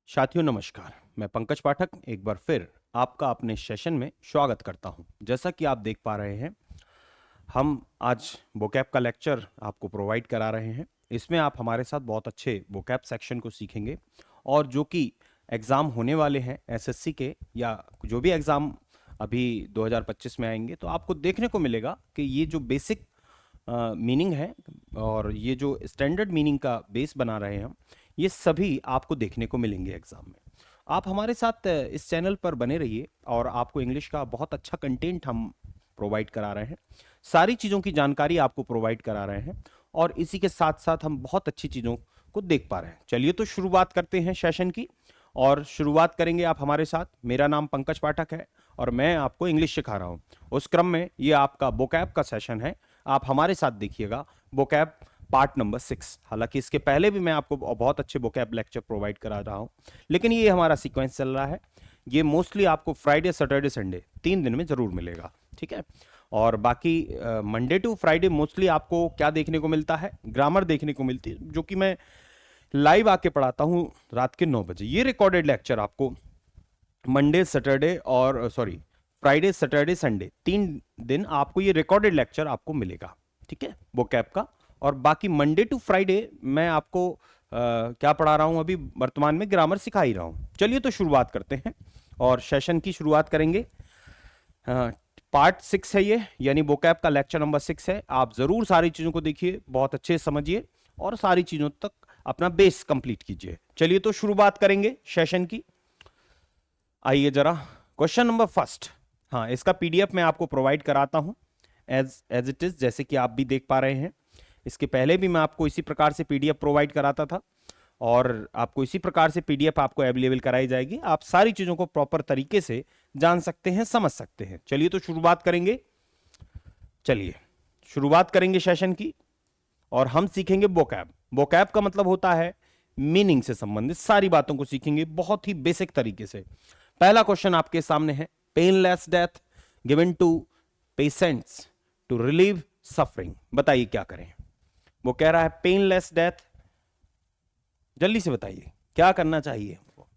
साथियों नमस्कार। मैं पंकज पाठक एक बार फिर आपका अपने सेशन में स्वागत करता हूं। जैसा कि आप देख पा रहे हैं, हम आज वोकैब का लेक्चर आपको प्रोवाइड करा रहे हैं। इसमें आप हमारे साथ बहुत अच्छे वोकैब सेक्शन को सीखेंगे और जो कि एग्ज़ाम होने वाले हैं एसएससी के या जो भी एग्ज़ाम अभी 2025 में आएंगे, तो आपको देखने को मिलेगा कि ये जो बेसिक मीनिंग है और ये जो स्टैंडर्ड मीनिंग का बेस बना रहे हैं हम, ये सभी आपको देखने को मिलेंगे एग्जाम में। आप हमारे साथ इस चैनल पर बने रहिए और आपको इंग्लिश का बहुत अच्छा कंटेंट हम प्रोवाइड करा रहे हैं। सारी चीज़ों की जानकारी आपको प्रोवाइड करा रहे हैं और इसी के साथ साथ हम बहुत अच्छी चीज़ों को देख पा रहे हैं। चलिए तो शुरुआत करते हैं सेशन की और शुरुआत करेंगे आप हमारे साथ। मेरा नाम पंकज पाठक है और मैं आपको इंग्लिश सिखा रहा हूँ। उस क्रम में ये आपका वोकैब का सेशन है। आप हमारे साथ देखिएगा वोकैब पार्ट नंबर 6। हालांकि इसके पहले भी मैं आपको बहुत अच्छे वोकैब लेक्चर प्रोवाइड करा रहा हूँ, लेकिन ये हमारा सीक्वेंस चल रहा है। ये मोस्टली आपको फ्राइडे सैटरडे संडे 3 दिन में जरूर मिलेगा, ठीक है। और बाकी मंडे टू फ्राइडे मोस्टली आपको क्या देखने को मिलता है, ग्रामर देखने को मिलती है, जो कि मैं लाइव आके पढ़ाता हूँ रात के 9 बजे। ये रिकॉर्डेड लेक्चर आपको मंडे सैटरडे और सॉरी फ्राइडे सैटरडे संडे 3 दिन आपको ये रिकॉर्डेड लेक्चर आपको मिलेगा, ठीक है, वोकैब का। और बाकी मंडे टू फ्राइडे मैं आपको क्या पढ़ा रहा हूं, अभी वर्तमान में ग्रामर सिखा ही रहा हूं। चलिए तो शुरुआत करते हैं और सेशन की शुरुआत करेंगे। पार्ट 6 है ये, यानी वोकैब का लेक्चर नंबर 6 है। आप जरूर सारी चीजों को देखिए, बहुत अच्छे से समझिए और सारी चीजों तक अपना बेस कंप्लीट कीजिए। चलिए तो शुरुआत करेंगे सेशन की। आइए जरा क्वेश्चन नंबर फर्स्ट। हाँ, इसका पीडीएफ मैं आपको प्रोवाइड कराता हूं एज इट इज, जैसे कि आप भी देख पा रहे हैं। इसके पहले भी मैं आपको इसी प्रकार से पीडीएफ प्रोवाइड कराता था और आपको इसी प्रकार से पीडीएफ आपको अवेलेबल कराई जाएगी। आप सारी चीजों को प्रॉपर तरीके से जान सकते हैं, समझ सकते हैं। चलिए तो शुरुआत करेंगे। चलिए शुरुआत करेंगे सेशन की और हम सीखेंगे वोकैब। वोकैब का मतलब होता है मीनिंग से संबंधित सारी बातों को सीखेंगे बहुत ही बेसिक तरीके से। पहला क्वेश्चन आपके सामने है, painless death given to patients to relieve suffering. बताइए क्या करें। वो कह रहा है पेनलेस डेथ, जल्दी से बताइए क्या करना चाहिए हमको।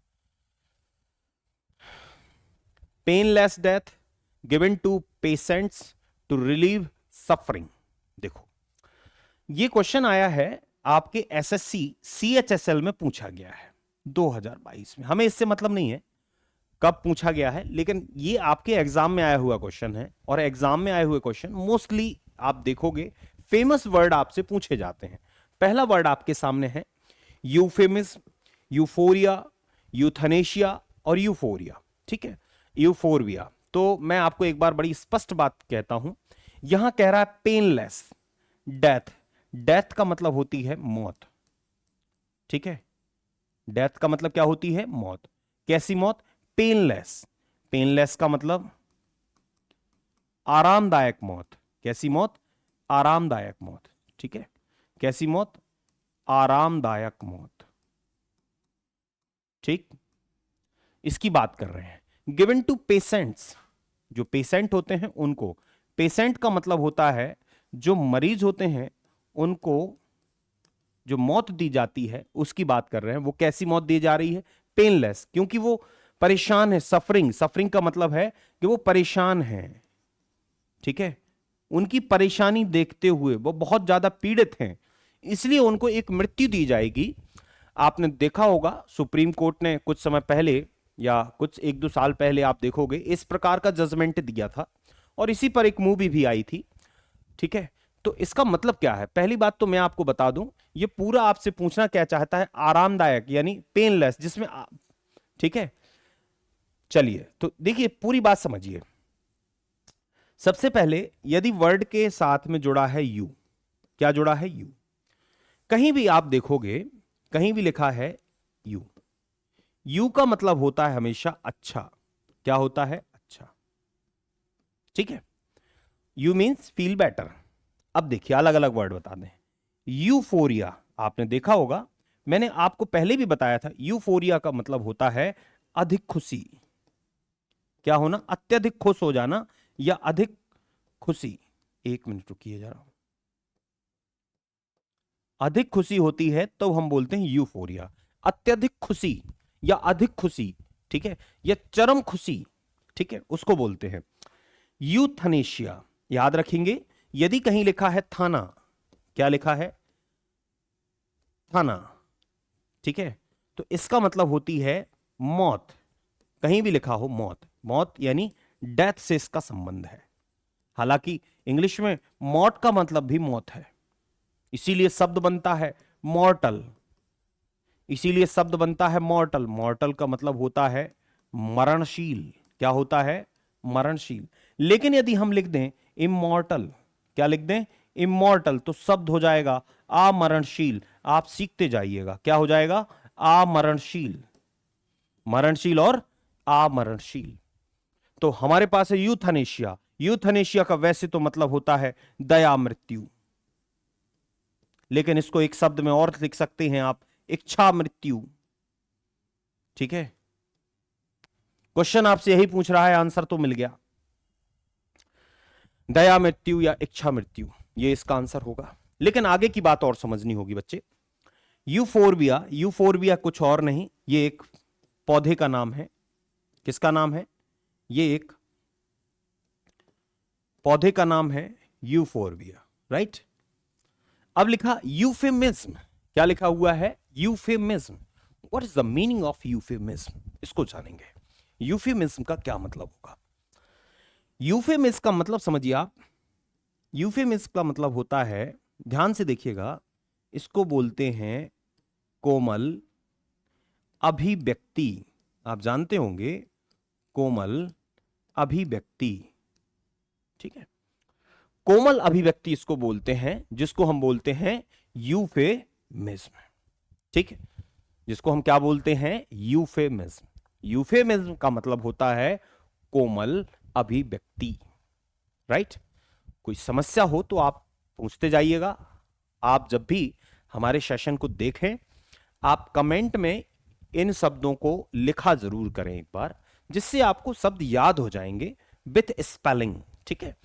Painless death given to patients to relieve suffering. देखो, ये क्वेश्चन आया है आपके एसएससी सीएचएसएल में पूछा गया है 2022 में। हमें इससे मतलब नहीं है कब पूछा गया है, लेकिन ये आपके एग्जाम में आया हुआ क्वेश्चन है और एग्जाम में आए हुए क्वेश्चन मोस्टली आप देखोगे फेमस वर्ड आपसे पूछे जाते हैं। पहला वर्ड आपके सामने है यूफेमिज्म, यूफोरिया, यूथनेशिया और यूफोरिया, ठीक है, यूफोरविया। तो मैं आपको एक बार बड़ी स्पष्ट बात कहता हूं, यहां कह रहा है पेनलेस डेथ। डेथ का मतलब होती है मौत, ठीक है। डेथ का मतलब क्या होती है? मौत। कैसी मौत? पेनलेस। पेनलेस का मतलब आरामदायक मौत। कैसी मौत? आरामदायक मौत, ठीक है। कैसी मौत? आरामदायक मौत, ठीक। इसकी बात कर रहे हैं। गिवन टू पेशेंट्स, जो पेशेंट होते हैं उनको। पेशेंट का मतलब होता है जो मरीज होते हैं उनको जो मौत दी जाती है उसकी बात कर रहे हैं। वो कैसी मौत दी जा रही है? पेनलेस, क्योंकि वो परेशान है। सफरिंग, सफरिंग का मतलब है कि वो परेशान है, ठीक है। उनकी परेशानी देखते हुए वो बहुत ज्यादा पीड़ित हैं, इसलिए उनको एक मृत्यु दी जाएगी। आपने देखा होगा सुप्रीम कोर्ट ने कुछ समय पहले या कुछ 1-2 साल पहले आप देखोगे इस प्रकार का जजमेंट दिया था और इसी पर एक मूवी भी आई थी, ठीक है। तो इसका मतलब क्या है? पहली बात तो मैं आपको बता दूं, ये पूरा आपसे पूछना क्या चाहता है, आरामदायक यानी पेनलेस, जिसमें ठीक है। चलिए तो देखिए पूरी बात समझिए। सबसे पहले यदि वर्ड के साथ में जुड़ा है यू, क्या जुड़ा है? यू। कहीं भी आप देखोगे, कहीं भी लिखा है यू। यू का मतलब होता है हमेशा अच्छा। क्या होता है? अच्छा, ठीक है। You means feel better. अब देखिए अलग अलग वर्ड बता दें। यूफोरिया आपने देखा होगा, मैंने आपको पहले भी बताया था, यूफोरिया का मतलब होता है अधिक खुशी। क्या होना? अत्यधिक खुश हो जाना या अधिक खुशी। एक मिनट रुकिए जरा। अधिक खुशी होती है तो हम बोलते हैं यूफोरिया। अत्यधिक खुशी या अधिक खुशी, ठीक है, या चरम खुशी, ठीक है, उसको बोलते हैं यूथनेशिया। याद रखेंगे, यदि कहीं लिखा है थाना, क्या लिखा है, थाना, ठीक है, तो इसका मतलब होती है मौत। कहीं भी लिखा हो मौत, मौत यानी डेथ से इसका संबंध है। हालांकि इंग्लिश में मौत का मतलब भी मौत है, इसीलिए शब्द बनता है मॉर्टल, इसीलिए शब्द बनता है मॉर्टल। मॉर्टल का मतलब होता है मरणशील। क्या होता है, मरणशील। लेकिन यदि हम लिख दें इमॉर्टल, क्या लिख दें, इमॉर्टल, तो शब्द हो जाएगा अमरणशील। आप सीखते जाइएगा, क्या हो जाएगा, अमरणशील, मरणशील और अमरणशील। तो हमारे पास है यूथनेशिया। यूथनेशिया का वैसे तो मतलब होता है दया मृत्यु, लेकिन इसको एक शब्द में और लिख सकते हैं आप, इच्छा मृत्यु, ठीक है। क्वेश्चन आपसे यही पूछ रहा है, आंसर तो मिल गया, दया मृत्यु या इच्छा मृत्यु, ये इसका आंसर होगा। लेकिन आगे की बात और समझनी होगी बच्चे। यूफोरबिया, यूफोरबिया कुछ और नहीं, ये एक पौधे का नाम है। किसका नाम है, ये एक पौधे का नाम है यूफोरबिया, राइट। अब लिखा यूफेमिज्म, क्या लिखा हुआ है, euphemism. What is the meaning of euphemism, इसको जानेंगे। यूफेमिज्म का क्या मतलब होगा। यूफेमिज्म का मतलब समझिए आप, यूफेमिज्म का मतलब होता है, ध्यान से देखिएगा, इसको बोलते हैं कोमल अभिव्यक्ति। आप जानते होंगे कोमल अभिव्यक्ति, ठीक है, कोमल अभिव्यक्ति इसको बोलते हैं, जिसको हम बोलते हैं यूफेमिज्म, ठीक है, जिसको हम क्या बोलते हैं, यूफेमिज्म। यूफेमिज्म का मतलब होता है कोमल अभिव्यक्ति, राइट। कोई समस्या हो तो आप पूछते जाइएगा। आप जब भी हमारे सेशन को देखें, आप कमेंट में इन शब्दों को लिखा जरूर करें एक बार, जिससे आपको शब्द याद हो जाएंगे विथ स्पेलिंग, ठीक है।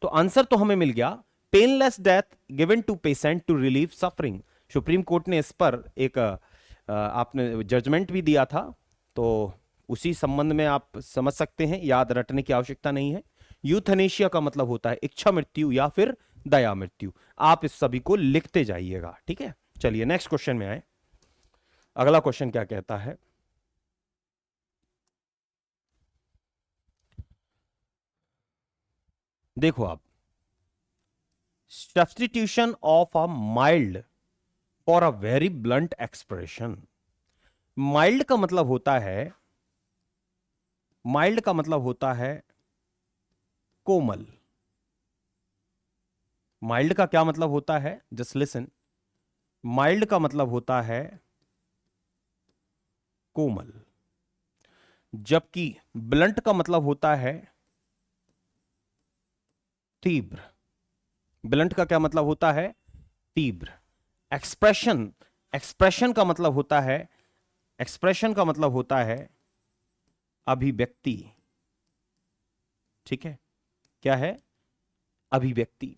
तो आंसर तो हमें मिल गया, painless death given to patient to relieve suffering. Supreme Court ने इस पर एक आपने जजमेंट भी दिया था, तो उसी संबंध में आप समझ सकते हैं, याद रटने की आवश्यकता नहीं है। यूथनेशिया का मतलब होता है इच्छा मृत्यु या फिर दया मृत्यु। आप इस सभी को लिखते जाइएगा, ठीक है। चलिए नेक्स्ट क्वेश्चन में आए। अगला क्वेश्चन क्या कहता है, देखो आप, substitution of a mild for a very blunt expression. Mild का मतलब होता है, माइल्ड का मतलब होता है कोमल। माइल्ड का क्या मतलब होता है, जस्ट लिसन, माइल्ड का मतलब होता है कोमल, जबकि ब्लंट का मतलब होता है तीव्र। ब्लंट का क्या मतलब होता है, तीव्र। एक्सप्रेशन, एक्सप्रेशन का मतलब होता है, एक्सप्रेशन का मतलब होता है अभिव्यक्ति, ठीक है, क्या है, अभिव्यक्ति।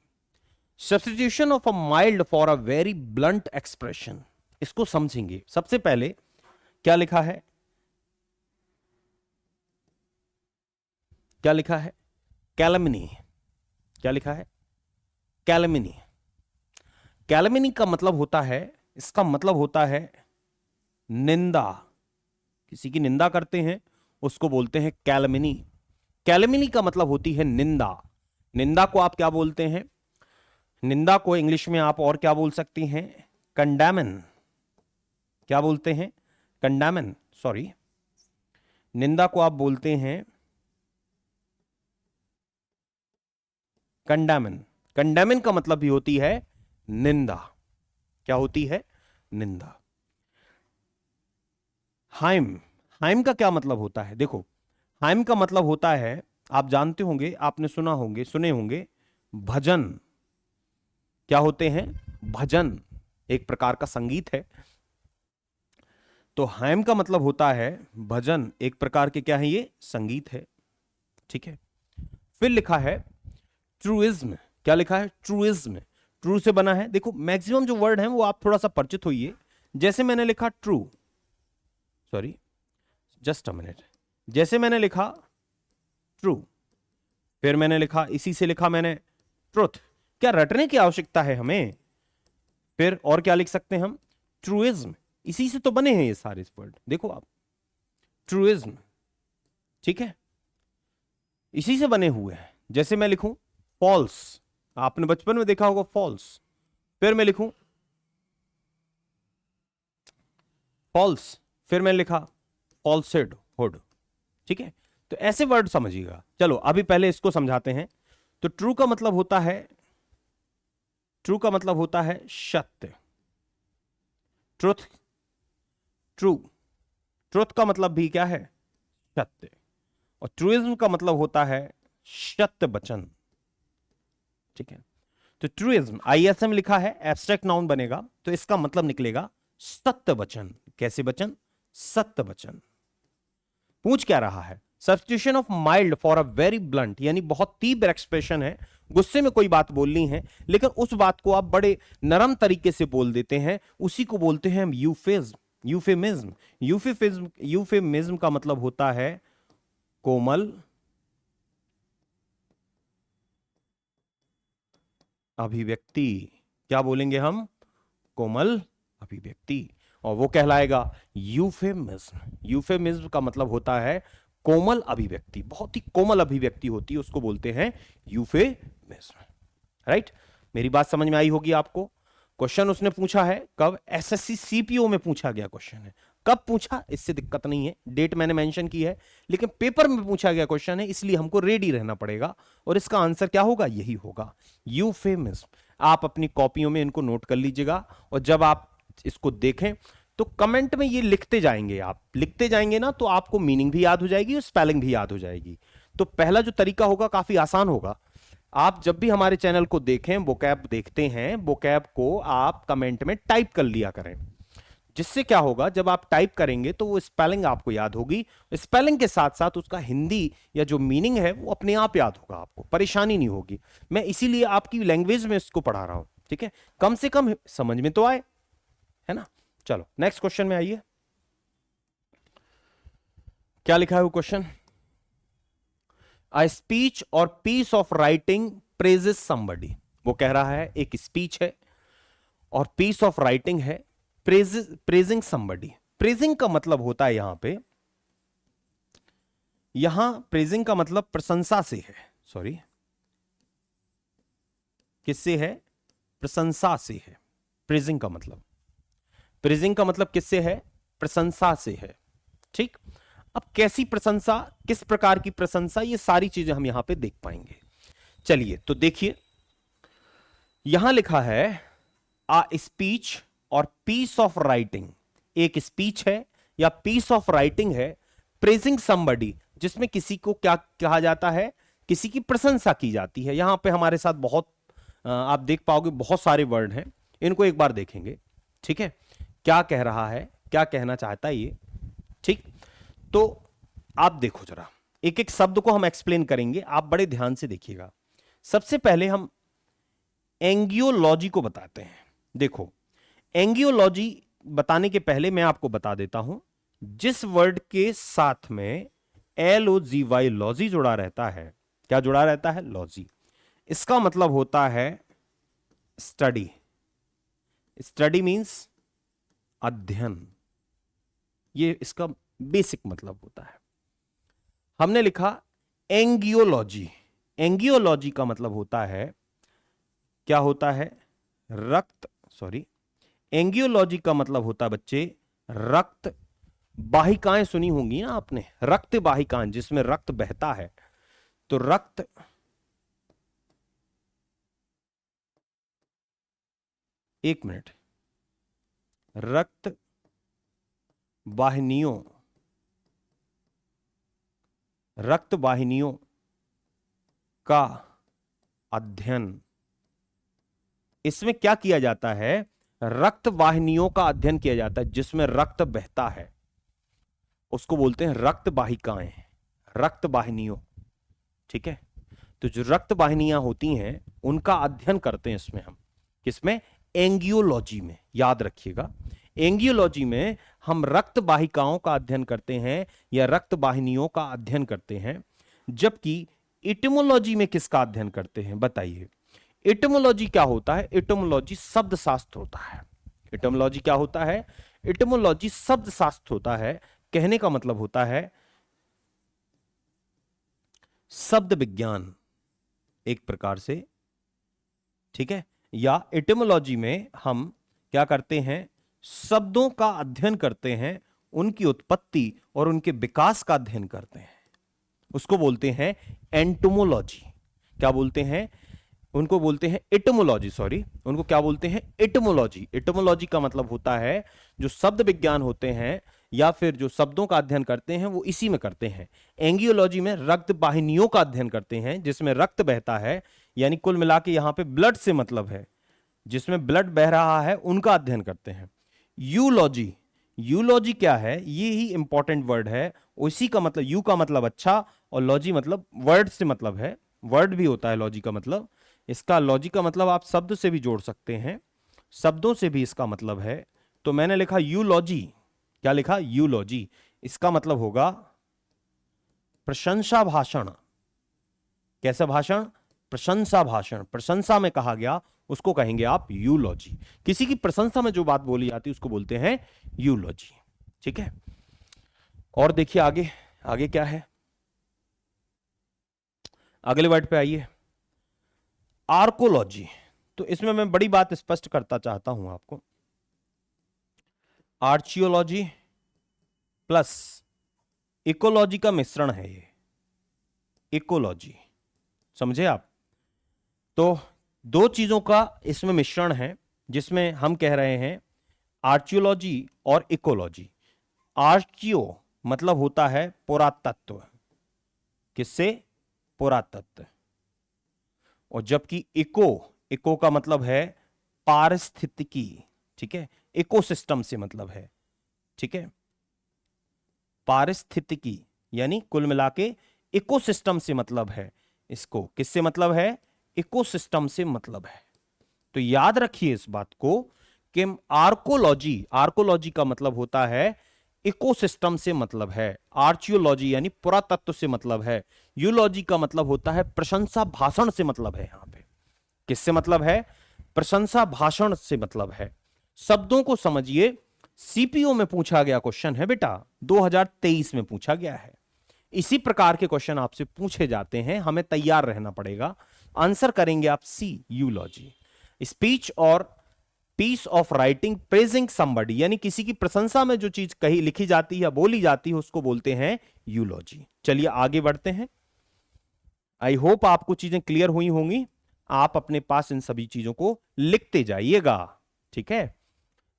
Substitution of a mild for a very blunt expression, इसको समझेंगे। सबसे पहले क्या लिखा है, क्या लिखा है, कैलमनी। क्या लिखा है, कैलमनी। कैलमनी का मतलब होता है, इसका मतलब होता है निंदा। किसी की निंदा करते हैं उसको बोलते हैं कैलमनी। कैलमनी का मतलब होती है निंदा। निंदा को आप क्या बोलते हैं, निंदा को इंग्लिश में आप और क्या बोल सकती हैं, कंडेमन। क्या बोलते हैं, कंडेमन, सॉरी, निंदा को आप बोलते हैं कंडेमन। कंडेमन का मतलब भी होती है निंदा। क्या होती है, निंदा। हाइम, हाइम का क्या मतलब होता है, देखो, हाइम का मतलब होता है, आप जानते होंगे, आपने सुना होंगे, सुने होंगे, भजन। क्या होते हैं, भजन, एक प्रकार का संगीत है। तो हाइम का मतलब होता है भजन, एक प्रकार के क्या है, ये संगीत है, ठीक है। फिर लिखा है ट्रूइज्म। क्या लिखा है, ट्रूइज्म। ट्रू से बना है, देखो मैक्सिमम जो वर्ड है वो आप थोड़ा सा परिचित होइए। जैसे मैंने लिखा true, sorry, just a minute, जैसे मैंने लिखा ट्रू, फिर मैंने लिखा, इसी से लिखा मैंने ट्रुथ, क्या रटने की आवश्यकता है हमें? फिर और क्या लिख सकते हैं हम? ट्रूइज्म, इसी से तो बने हैं ये सारे वर्ड, देखो आप, ट्रूइज्म, ठीक है, इसी से बने हुए हैं। जैसे मैं लिखूं फॉल्स, आपने बचपन में देखा होगा फॉल्स, फिर मैं लिखूं फॉल्स, फिर मैंने लिखा फॉल्सहुड हुड, ठीक है। तो ऐसे वर्ड समझिएगा। चलो अभी पहले इसको समझाते हैं। तो ट्रू का मतलब होता है, ट्रू का मतलब होता है सत्य, ट्रुथ, ट्रू, ट्रुथ का मतलब भी क्या है? सत्य। और ट्रूइज्म का मतलब होता है सत्य वचन, ठीक है। तो ट्रूइज्म आईएसएम लिखा है, एब्स्ट्रैक्ट नाउन बनेगा, तो इसका मतलब निकलेगा सत्य वचन। कैसे वचन? सत्य वचन। पूछ क्या रहा है? Substitution of mild for a very blunt, यानी बहुत तीव्र एक्सप्रेशन है, गुस्से में कोई बात बोलनी है लेकिन उस बात को आप बड़े नरम तरीके से बोल देते हैं, उसी को बोलते हैं हम यूफेज्म, यूफेमिज्म। यूफेमिज्म का मतलब होता है कोमल अभिव्यक्ति। क्या बोलेंगे हम? कोमल अभिव्यक्ति, और वो कहलाएगा यूफेमिज्म। यूफेमिज्म का मतलब होता है कोमल अभिव्यक्ति, बहुत ही कोमल अभिव्यक्ति होती है, उसको बोलते हैं यूफेमिज्म। राइट, मेरी बात समझ में आई होगी आपको। क्वेश्चन उसने पूछा है कब? एसएससी सीपीओ में पूछा गया क्वेश्चन है। कब पूछा इससे दिक्कत नहीं है, डेट मैंने मेंशन की है, लेकिन पेपर में पूछा गया क्वेश्चन है, इसलिए हमको रेडी रहना पड़ेगा। और इसका आंसर क्या होगा? यही होगा, यूफेमिज्म। आप अपनी कॉपियों में इनको नोट कर लीजिएगा, और जब आप इसको देखें तो कमेंट में ये लिखते जाएंगे। आप लिखते जाएंगे ना, तो आपको मीनिंग भी याद हो जाएगी और स्पेलिंग भी याद हो जाएगी। तो पहला जो तरीका होगा काफी आसान होगा। आप जब भी हमारे चैनल को देखें, वोकैब देखते हैं, वोकैब को आप कमेंट में टाइप कर लिया करें, जिससे क्या होगा, जब आप टाइप करेंगे तो वो स्पेलिंग आपको याद होगी, स्पेलिंग के साथ साथ उसका हिंदी या जो मीनिंग है वो अपने आप याद होगा, आपको परेशानी नहीं होगी। मैं इसीलिए आपकी लैंग्वेज में इसको पढ़ा रहा हूं, ठीक है, कम से कम समझ में तो आए, है ना। चलो नेक्स्ट क्वेश्चन में आइए। क्या लिखा है वो question? A speech or piece of writing praises somebody. वो कह रहा है एक स्पीच है और पीस ऑफ राइटिंग है प्रेजिंग समबडी। प्रेजिंग का मतलब होता है यहां प्रेजिंग का मतलब प्रशंसा से है, सॉरी, किससे है? प्रशंसा से है। प्रेजिंग का मतलब किससे है? प्रशंसा से है, ठीक। अब कैसी प्रशंसा, किस प्रकार की प्रशंसा, ये सारी चीजें हम यहां पे देख पाएंगे। चलिए तो देखिए, यहां लिखा है आ speech or piece of writing. एक स्पीच है या पीस ऑफ राइटिंग है प्रेजिंग समबडी, जिसमें किसी को क्या कहा जाता है? किसी की प्रशंसा की जाती है। यहां पे हमारे साथ बहुत आप देख पाओगे बहुत सारे वर्ड हैं, इनको एक बार देखेंगे, ठीक है, क्या कह रहा है, क्या कहना चाहता है ये, ठीक। तो आप देखो जरा, एक एक शब्द को हम एक्सप्लेन करेंगे, आप बड़े ध्यान से देखिएगा। सबसे पहले हम एंगियोलॉजी को बताते हैं। देखो, एंगियोलॉजी बताने के पहले मैं आपको बता देता हूं, जिस वर्ड के साथ में LOGY लॉजी जुड़ा रहता है, क्या जुड़ा रहता है? लॉजी। इसका मतलब होता है स्टडी। स्टडी मींस अध्ययन, ये इसका बेसिक मतलब होता है। हमने लिखा एंगियोलॉजी। एंगियोलॉजी का मतलब होता है, क्या होता है? रक्त, सॉरी, एंगियोलॉजी का मतलब होता है बच्चे रक्त वाहिकाएं। सुनी होंगी ना आपने, रक्त वाहिकाएं, जिसमें रक्त बहता है। तो रक्त, एक मिनट, रक्त वाहिनियों, रक्त वाहिनियों का अध्ययन। इसमें क्या किया जाता है? रक्त वाहिनियों का अध्ययन किया जाता है, जिसमें रक्त बहता है, उसको बोलते हैं रक्त वाहिकाएं, रक्त वाहिनियों, ठीक है। तो जो रक्त वाहिनियां होती हैं उनका अध्ययन करते हैं इसमें हम, किसमें? एंगियोलॉजी में। याद रखिएगा, एंगियोलॉजी में हम रक्त वाहिकाओं का अध्ययन करते हैं या रक्त वाहिनियों का अध्ययन करते हैं, जबकि इटिमोलॉजी में किसका अध्ययन करते हैं बताइए। इटिमोलॉजी क्या होता है? इटिमोलॉजी शब्द शास्त्र होता है। इटिमोलॉजी क्या होता है? इटिमोलॉजी शब्द शास्त्र होता है। कहने का मतलब होता है शब्द विज्ञान एक प्रकार से, ठीक है। या इटिमोलॉजी में हम क्या करते हैं? शब्दों का अध्ययन करते हैं, उनकी उत्पत्ति और उनके विकास का अध्ययन करते हैं, उसको बोलते हैं एंटोमोलॉजी। क्या बोलते हैं? उनको बोलते हैं इटिमोलॉजी, सॉरी, उनको क्या बोलते हैं? इटिमोलॉजी। इटिमोलॉजी का मतलब होता है जो शब्द विज्ञान होते हैं या फिर जो शब्दों का अध्ययन करते हैं वो इसी में करते हैं। एंगियोलॉजी में रक्त वाहिनियों का अध्ययन करते हैं, जिसमें रक्त बहता है, यानी कुल मिला के यहां पे ब्लड से मतलब है, जिसमें ब्लड बह रहा है उनका अध्ययन करते हैं। यूलॉजी, यूलॉजी क्या है? ये ही इंपॉर्टेंट वर्ड है। उसी का मतलब, यू का मतलब अच्छा और लॉजी मतलब वर्ड से मतलब है, वर्ड भी होता है लॉजी का मतलब। इसका लॉजी का मतलब आप शब्द से भी जोड़ सकते हैं, शब्दों से भी इसका मतलब है। तो मैंने लिखा यूलॉजी। क्या लिखा? यूलॉजी। इसका मतलब होगा प्रशंसा भाषण। कैसा भाषण? प्रशंसा भाषण। प्रशंसा में कहा गया उसको कहेंगे आप यूलॉजी। किसी की प्रशंसा में जो बात बोली जाती है उसको बोलते हैं यूलॉजी, ठीक है। और देखिए आगे, आगे क्या है? अगले वर्ड पे आइए, आर्कोलॉजी। तो इसमें मैं बड़ी बात स्पष्ट करता चाहता हूं आपको। आर्चियोलॉजी प्लस इकोलॉजी का मिश्रण है ये, इकोलॉजी, समझे आप? तो दो चीजों का इसमें मिश्रण है, जिसमें हम कह रहे हैं आर्चियोलॉजी और इकोलॉजी। आर्चियो मतलब होता है पुरातत्व, किससे? पुरातत्व। और जबकि इको, इको का मतलब है पारिस्थितिकी, ठीक है। इकोसिस्टम से मतलब है, ठीक है। पारिस्थितिकी यानी कुल मिला के इकोसिस्टम से मतलब है। इसको किससे मतलब है? इकोसिस्टम से मतलब है। तो याद रखिए इस बात को कि आर्कोलॉजी, आर्कोलॉजी का मतलब होता है इकोसिस्टम से मतलब है। आर्चियोलॉजी यानी पुरातत्व से मतलब है। यूलॉजी का मतलब होता है प्रशंसा भाषण से मतलब है। यहां पे किससे मतलब है? प्रशंसा भाषण से मतलब है। शब्दों को समझिए। सीपीओ में पूछा गया क्वेश्चन है बेटा, 2023 में पूछा गया है। इसी प्रकार के क्वेश्चन आपसे पूछे जाते हैं, हमें तैयार रहना पड़ेगा। आंसर करेंगे आप C, eulogy. Speech or piece of writing praising somebody, यानी किसी की प्रशंसा में जो चीज कही लिखी जाती है या बोली जाती है उसको बोलते हैं यूलॉजी। चलिए आगे बढ़ते हैं। आई होप आपको चीजें क्लियर हुई होंगी। आप अपने पास इन सभी चीजों को लिखते जाइएगा, ठीक है।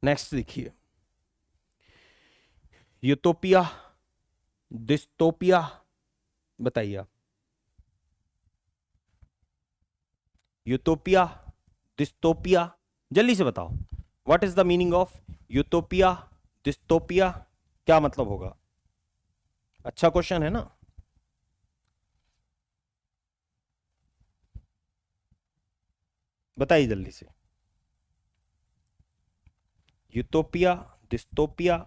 नेक्स्ट देखिए, यूटोपिया, डिस्टोपिया, बताइए आप। यूटोपिया, डिस्टोपिया, जल्दी से बताओ। What is the meaning of utopia, dystopia? क्या मतलब होगा? अच्छा क्वेश्चन है ना। बताइए जल्दी से। यूटोपिया, डिस्टोपिया,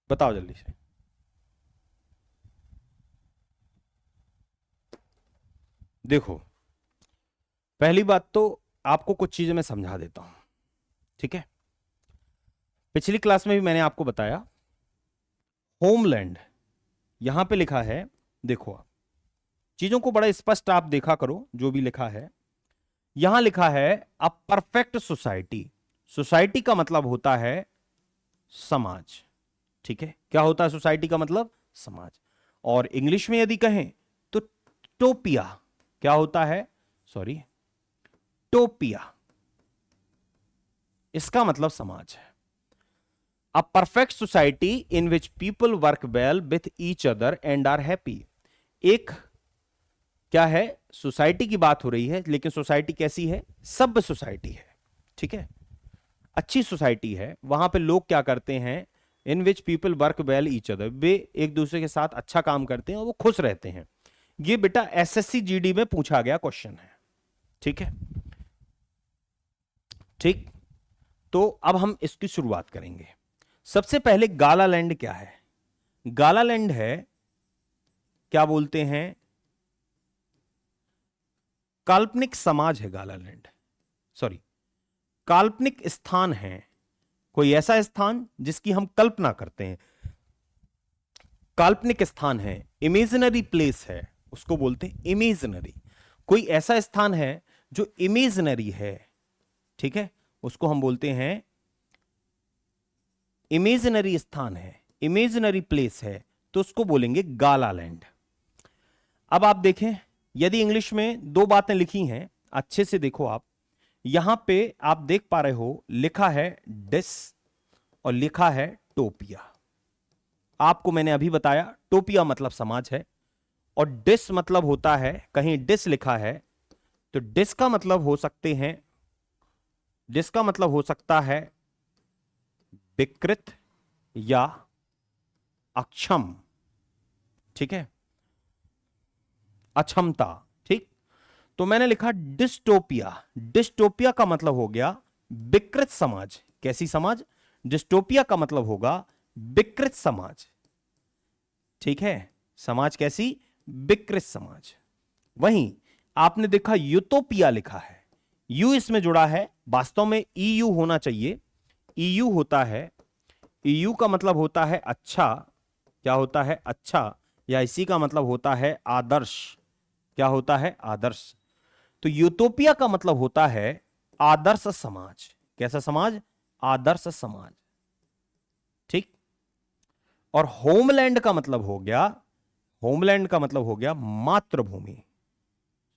बताओ जल्दी से। देखो, पहली बात तो आपको कुछ चीजें मैं समझा देता हूं, ठीक है। पिछली क्लास में भी मैंने आपको बताया, होमलैंड यहां पे लिखा है। देखो आप चीजों को बड़ा स्पष्ट आप देखा करो, जो भी लिखा है। यहां लिखा है अ परफेक्ट सोसाइटी। सोसाइटी का मतलब होता है समाज, ठीक है। क्या होता है सोसाइटी का मतलब? समाज। और इंग्लिश में यदि कहें तो टोपिया क्या होता है? सॉरी, टोपिया, इसका मतलब समाज है। A perfect society in which people work well with each other and are happy. एक क्या है? सोसाइटी की बात हो रही है, लेकिन सोसाइटी कैसी है? सभ्य सोसाइटी है, ठीक है। अच्छी सोसाइटी है, वहां पे लोग क्या करते हैं? In which people work well each other, वे एक दूसरे के साथ अच्छा काम करते हैं और वो खुश रहते हैं। ये बेटा एसएससी जीडी में पूछा गया क्वेश्चन है, ठीक है। ठीक, तो अब हम इसकी शुरुआत करेंगे। सबसे पहले गालालैंड क्या है? गालालैंड है, क्या बोलते हैं, काल्पनिक समाज है गालालैंड, सॉरी काल्पनिक स्थान है, कोई ऐसा स्थान जिसकी हम कल्पना करते हैं, काल्पनिक स्थान है, इमेजिनरी प्लेस है, उसको बोलते हैं इमेजिनरी। कोई ऐसा स्थान है जो इमेजिनरी है, ठीक है, उसको हम बोलते हैं इमेजिनरी स्थान है, इमेजिनरी प्लेस है, तो उसको बोलेंगे गालालैंड। अब आप देखें, यदि इंग्लिश में दो बातें लिखी हैं, अच्छे से देखो आप, यहां पे आप देख पा रहे हो लिखा है डिस और लिखा है टोपिया। आपको मैंने अभी बताया टोपिया मतलब समाज है और डिस मतलब होता है, कहीं डिस लिखा है तो डिस का मतलब हो सकते हैं, डिस का मतलब हो सकता है विकृत या अक्षम, ठीक है, अक्षमता, ठीक। तो मैंने लिखा डिस्टोपिया, डिस्टोपिया का मतलब हो गया विकृत समाज। कैसी समाज? डिस्टोपिया का मतलब होगा विकृत समाज, ठीक है, समाज कैसी? विकृत समाज। वहीं आपने देखा यूटोपिया लिखा है, यू इसमें जुड़ा है, वास्तव में ईयू होना चाहिए, ईयू होता है, ईयू का मतलब होता है अच्छा, क्या होता है? अच्छा, या इसी का मतलब होता है आदर्श, क्या होता है? आदर्श। तो यूटोपिया का मतलब होता है आदर्श समाज। कैसा समाज? आदर्श समाज, ठीक। और होमलैंड का मतलब हो गया, होमलैंड का मतलब हो गया मातृभूमि,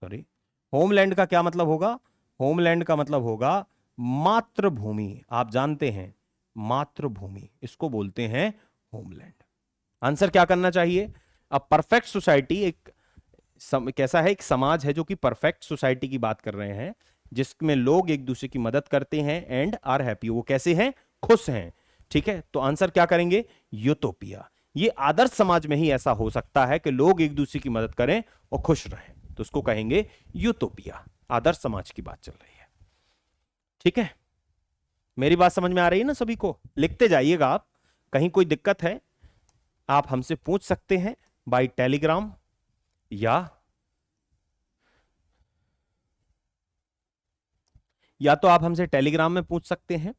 सॉरी, होमलैंड का क्या मतलब होगा? होमलैंड का मतलब होगा मातृभूमि। आप जानते हैं मातृभूमि, इसको बोलते हैं होमलैंड। आंसर क्या करना चाहिए? अब परफेक्ट सोसाइटी एक कैसा है? एक समाज है जो कि परफेक्ट सोसाइटी की बात कर रहे हैं, जिसमें लोग एक दूसरे की मदद करते हैं एंड आर हैप्पी। वो कैसे हैं? खुश हैं, ठीक है। तो आंसर क्या करेंगे? यूटोपिया। ये आदर्श समाज में ही ऐसा हो सकता है कि लोग एक दूसरे की मदद करें और खुश रहें, तो उसको कहेंगे यूटोपिया। आदर्श समाज की बात चल रही है, ठीक है। मेरी बात समझ में आ रही है ना सभी को? लिखते जाइएगा आप, कहीं कोई दिक्कत है आप हमसे पूछ सकते हैं बाय टेलीग्राम, या तो आप हमसे टेलीग्राम में पूछ सकते हैं,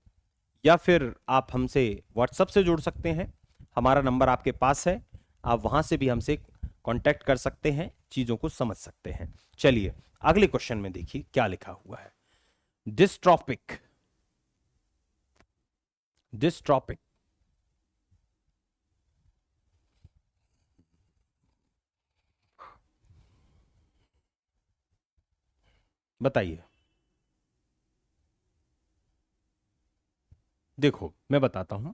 या फिर आप हमसे व्हाट्सएप से जुड़ सकते हैं। हमारा नंबर आपके पास है, आप वहां से भी हमसे कांटेक्ट कर सकते हैं, चीजों को समझ सकते हैं। चलिए अगले क्वेश्चन में देखिए क्या लिखा हुआ है। डिस्ट्रॉपिक, डिस्ट्रॉपिक बताइए। देखो मैं बताता हूं,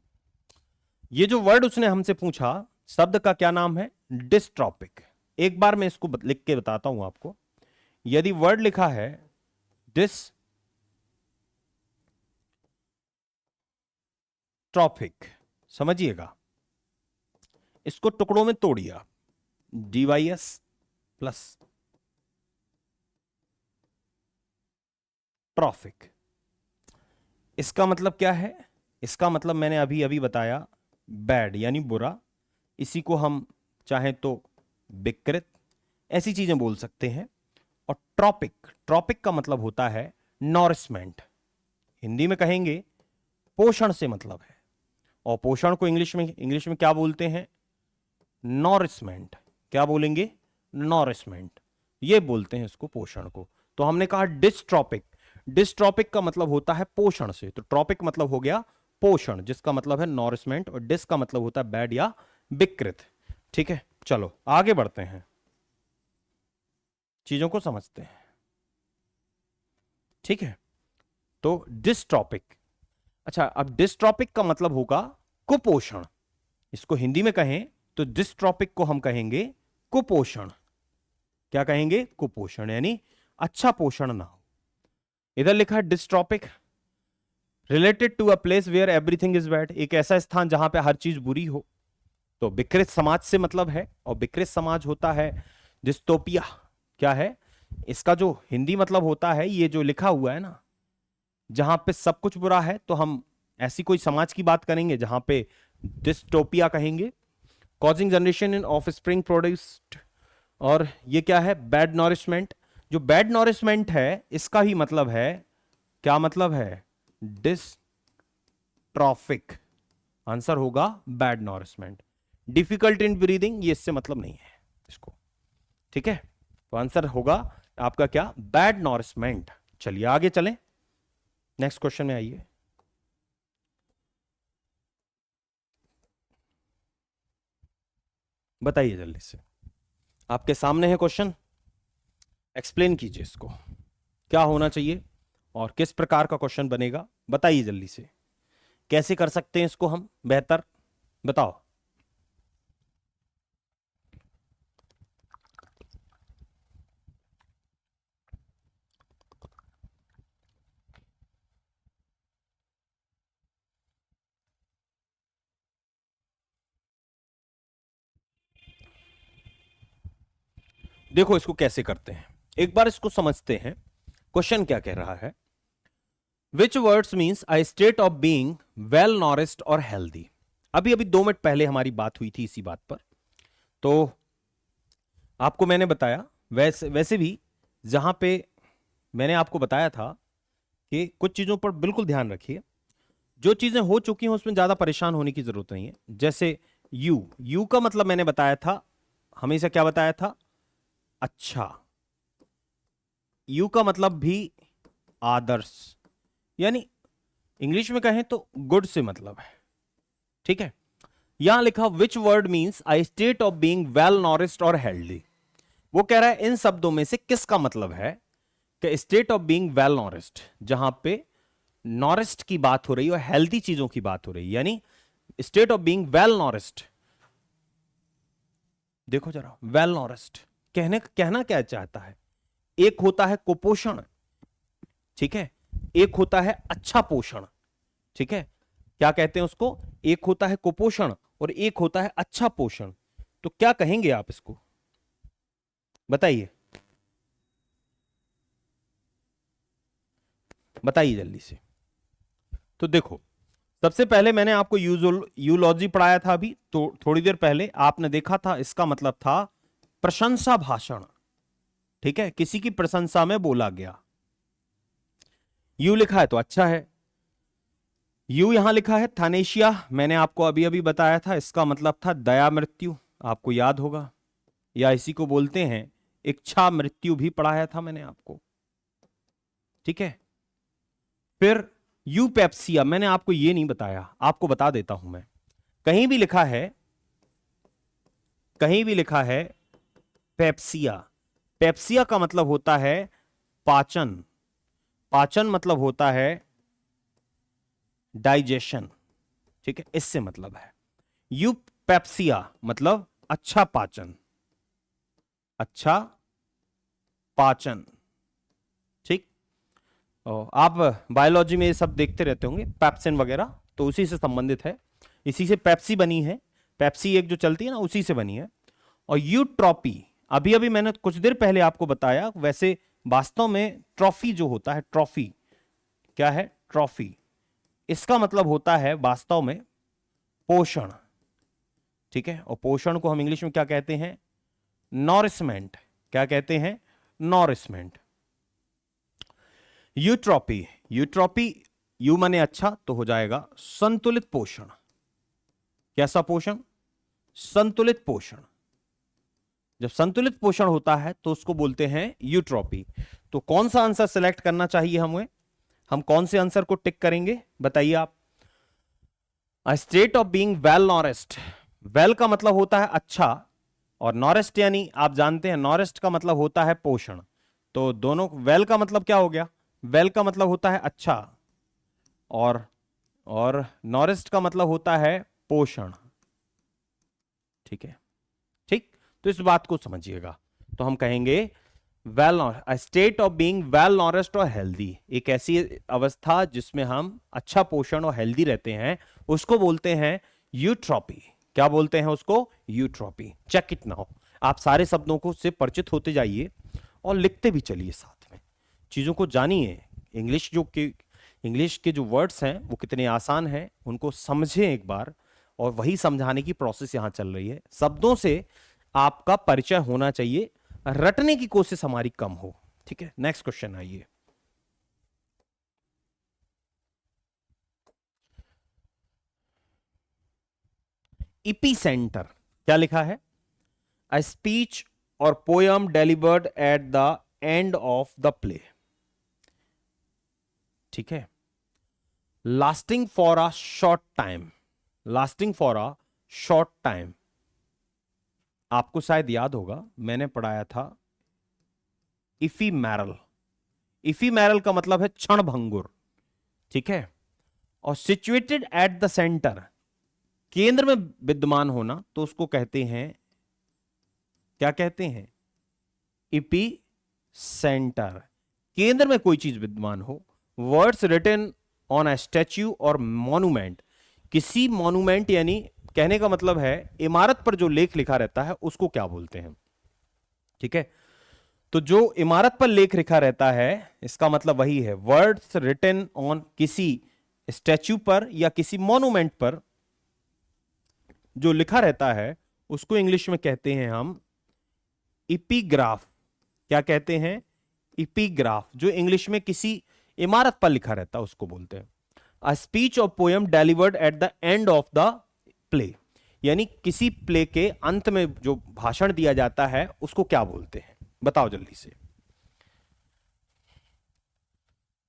ये जो वर्ड उसने हमसे पूछा, शब्द का क्या नाम है? डिस्ट्रॉपिक। एक बार मैं इसको लिख के बताता हूं आपको। यदि वर्ड लिखा है डिस्ट्रॉपिक, समझिएगा, इसको टुकड़ों में तोड़िए, DYS प्लस ट्रॉफिक। इसका मतलब क्या है? इसका मतलब मैंने अभी अभी बताया, बैड यानी बुरा। इसी को हम चाहें तो विकृत, ऐसी चीजें बोल सकते हैं। और ट्रॉपिक, ट्रॉपिक का मतलब होता है नॉरिशमेंट, हिंदी में कहेंगे पोषण से मतलब है। और पोषण को इंग्लिश में क्या बोलते हैं? नॉरिशमेंट। क्या बोलेंगे? नॉरिशमेंट, ये बोलते हैं इसको, पोषण को। तो हमने कहा डिस्ट्रॉपिक, डिस्ट्रॉपिक का मतलब होता है पोषण से, तो ट्रॉपिक मतलब हो गया पोषण, जिसका मतलब है नॉरिशमेंट, और डिस का मतलब होता है बैड या विकृत, ठीक है। चलो आगे बढ़ते हैं, चीजों को समझते हैं, ठीक है। तो डिस्ट्रॉपिक, अच्छा, अब डिस्ट्रॉपिक का मतलब होगा कुपोषण। इसको हिंदी में कहें तो डिस्ट्रॉपिक को हम कहेंगे कुपोषण। क्या कहेंगे? कुपोषण, यानी अच्छा पोषण ना हो। इधर लिखा है dystopic, related to a place where everything is bad, एक ऐसा स्थान जहां पे हर चीज बुरी हो। तो विकृत समाज से मतलब है, और विकृत समाज होता है डिस्टोपिया। क्या है इसका जो हिंदी मतलब होता है, ये जो लिखा हुआ है ना, जहां पे सब कुछ बुरा है, तो हम ऐसी कोई समाज की बात करेंगे जहां पे डिस्टोपिया कहेंगे। Causing generation in of spring produced, और ये क्या है, बैड नॉरिशमेंट। जो बैड नॉरिशमेंट है इसका ही मतलब है, क्या मतलब है, डिस्ट्रॉफिक। आंसर होगा bad nourishment. Difficult in breathing, ये इससे मतलब नहीं है इसको, ठीक है। तो आंसर होगा आपका क्या, बैड नॉरिशमेंट। चलिए आगे चलें, नेक्स्ट क्वेश्चन में आइए। बताइए जल्दी से, आपके सामने है क्वेश्चन, एक्सप्लेन कीजिए इसको, क्या होना चाहिए और किस प्रकार का क्वेश्चन बनेगा, बताइए जल्दी से, कैसे कर सकते हैं इसको हम बेहतर, बताओ। देखो इसको कैसे करते हैं, एक बार इसको समझते हैं। क्वेश्चन क्या कह रहा है, which words means a state of being well nourished और हेल्दी। अभी अभी 2 मिनट पहले हमारी बात हुई थी इसी बात पर, तो आपको मैंने बताया, वैसे वैसे भी जहां पे मैंने आपको बताया था कि कुछ चीजों पर बिल्कुल ध्यान रखिए, जो चीजें हो चुकी हैं उसमें ज्यादा परेशान होने की जरूरत नहीं है। जैसे यू, यू का मतलब मैंने बताया था, हमेशा क्या बताया था, अच्छा। यू का मतलब भी आदर्श, यानी इंग्लिश में कहें तो गुड से मतलब है, ठीक है। यहां लिखा which word means I state of being well nourished और हेल्दी, वो कह रहा है इन शब्दों में से किसका मतलब है कि स्टेट ऑफ बीइंग वेल नॉरिश्ड, जहां पे नॉरिश्ड की बात हो रही है और हेल्दी चीजों की बात हो रही है, यानी स्टेट ऑफ बीइंग वेल नॉरिश्ड। देखो जरा, वेल नॉरिश्ड कहना क्या चाहता है, एक होता है कुपोषण, ठीक है, एक होता है अच्छा पोषण, ठीक है। क्या कहते हैं उसको, एक होता है कुपोषण और एक होता है अच्छा पोषण। तो क्या कहेंगे आप इसको, बताइए, बताइए जल्दी से। तो देखो, सबसे पहले मैंने आपको यूलॉजी पढ़ाया था अभी तो थोड़ी देर पहले, आपने देखा था इसका मतलब था प्रशंसा भाषण, ठीक है, किसी की प्रशंसा में बोला गया। यू लिखा है तो अच्छा है, यू यहां लिखा है थानेशिया, मैंने आपको अभी अभी बताया था इसका मतलब था दया मृत्यु, आपको याद होगा, या इसी को बोलते हैं इच्छा मृत्यु, भी पढ़ाया था मैंने आपको, ठीक है। फिर यू पेप्सिया, मैंने आपको ये नहीं बताया, आपको बता देता हूं मैं, कहीं भी लिखा है, कहीं भी लिखा है पेप्सिया, पेप्सिया का मतलब होता है पाचन, पाचन मतलब होता है डाइजेशन, ठीक है, इससे मतलब है। यू पेप्सिया मतलब अच्छा पाचन, अच्छा पाचन, ठीक। आप बायोलॉजी में ये सब देखते रहते होंगे, पेप्सिन वगैरह, तो उसी से संबंधित है, इसी से पेप्सी बनी है, पेप्सी एक जो चलती है ना उसी से बनी है। और यूट्रॉपी, अभी अभी मैंने कुछ देर पहले आपको बताया, वैसे वास्तव में ट्रॉफी जो होता है, ट्रॉफी क्या है, ट्रॉफी इसका मतलब होता है वास्तव में पोषण, ठीक है। और पोषण को हम इंग्लिश में क्या कहते हैं, नॉरिशमेंट, क्या कहते हैं, नॉरिशमेंट। यूट्रॉपी, यूट्रॉपी, यू माने अच्छा तो हो जाएगा संतुलित पोषण, कैसा पोषण, संतुलित पोषण। जब संतुलित पोषण होता है तो उसको बोलते हैं यूट्रॉपी। तो कौन सा आंसर सिलेक्ट करना चाहिए हमें, हम कौन से आंसर को टिक करेंगे, बताइए आप। A state of being well nourished, well का मतलब होता है अच्छा, और नॉरिश्ड यानी आप जानते हैं नॉरिश्ड का मतलब होता है पोषण, तो दोनों, वेल का मतलब क्या हो गया, वेल का मतलब होता है अच्छा, और नॉरिश्ड का मतलब होता है पोषण, ठीक है, ठीक। तो इस बात को समझिएगा, तो हम कहेंगे well state of being well nourished और हेल्दी, एक ऐसी अवस्था जिसमें हम अच्छा पोषण और हेल्दी रहते हैं, उसको बोलते हैं यूट्रोपी। क्या बोलते हैं उसको? यूट्रोपी। Check it now. आप सारे शब्दों को से परिचित होते जाइए और लिखते भी चलिए, साथ में चीजों को जानिए। इंग्लिश के जो वर्ड्स हैं वो कितने आसान हैं, उनको समझें एक बार, और वही समझाने की प्रोसेस यहां चल रही है। शब्दों से आपका परिचय होना चाहिए, रटने की कोशिश हमारी कम हो। ठीक है, नेक्स्ट क्वेश्चन आइए। इपीसेंटर क्या लिखा है? अ स्पीच और poem delivered at the end of the play. ठीक है। Lasting for a short time, lasting for a short time. आपको शायद याद होगा, मैंने पढ़ाया था इफीमेरल। इफीमेरल का मतलब है क्षण भंगुर। ठीक है। और सिचुएटेड एट द सेंटर, केंद्र में विद्यमान होना, तो उसको कहते हैं, क्या कहते हैं? Epicentre. केंद्र में कोई चीज विद्यमान हो। Words written on a statue or monument, किसी मॉन्यूमेंट, यानी कहने का मतलब है इमारत पर जो लेख लिखा रहता है उसको क्या बोलते हैं? ठीक है। तो जो इमारत पर लेख लिखा रहता है, इसका मतलब वही है, वर्ड्स रिटन ऑन किसी स्टैच्यू पर या किसी मॉन्यूमेंट पर जो लिखा रहता है, उसको इंग्लिश में कहते हैं हम इपीग्राफ। क्या कहते हैं? इपीग्राफ। जो इंग्लिश में किसी इमारत पर लिखा रहता है उसको बोलते हैं। अ स्पीच और poem delivered at the end of the play, यानी किसी प्ले के अंत में जो भाषण दिया जाता है उसको क्या बोलते हैं? बताओ जल्दी से।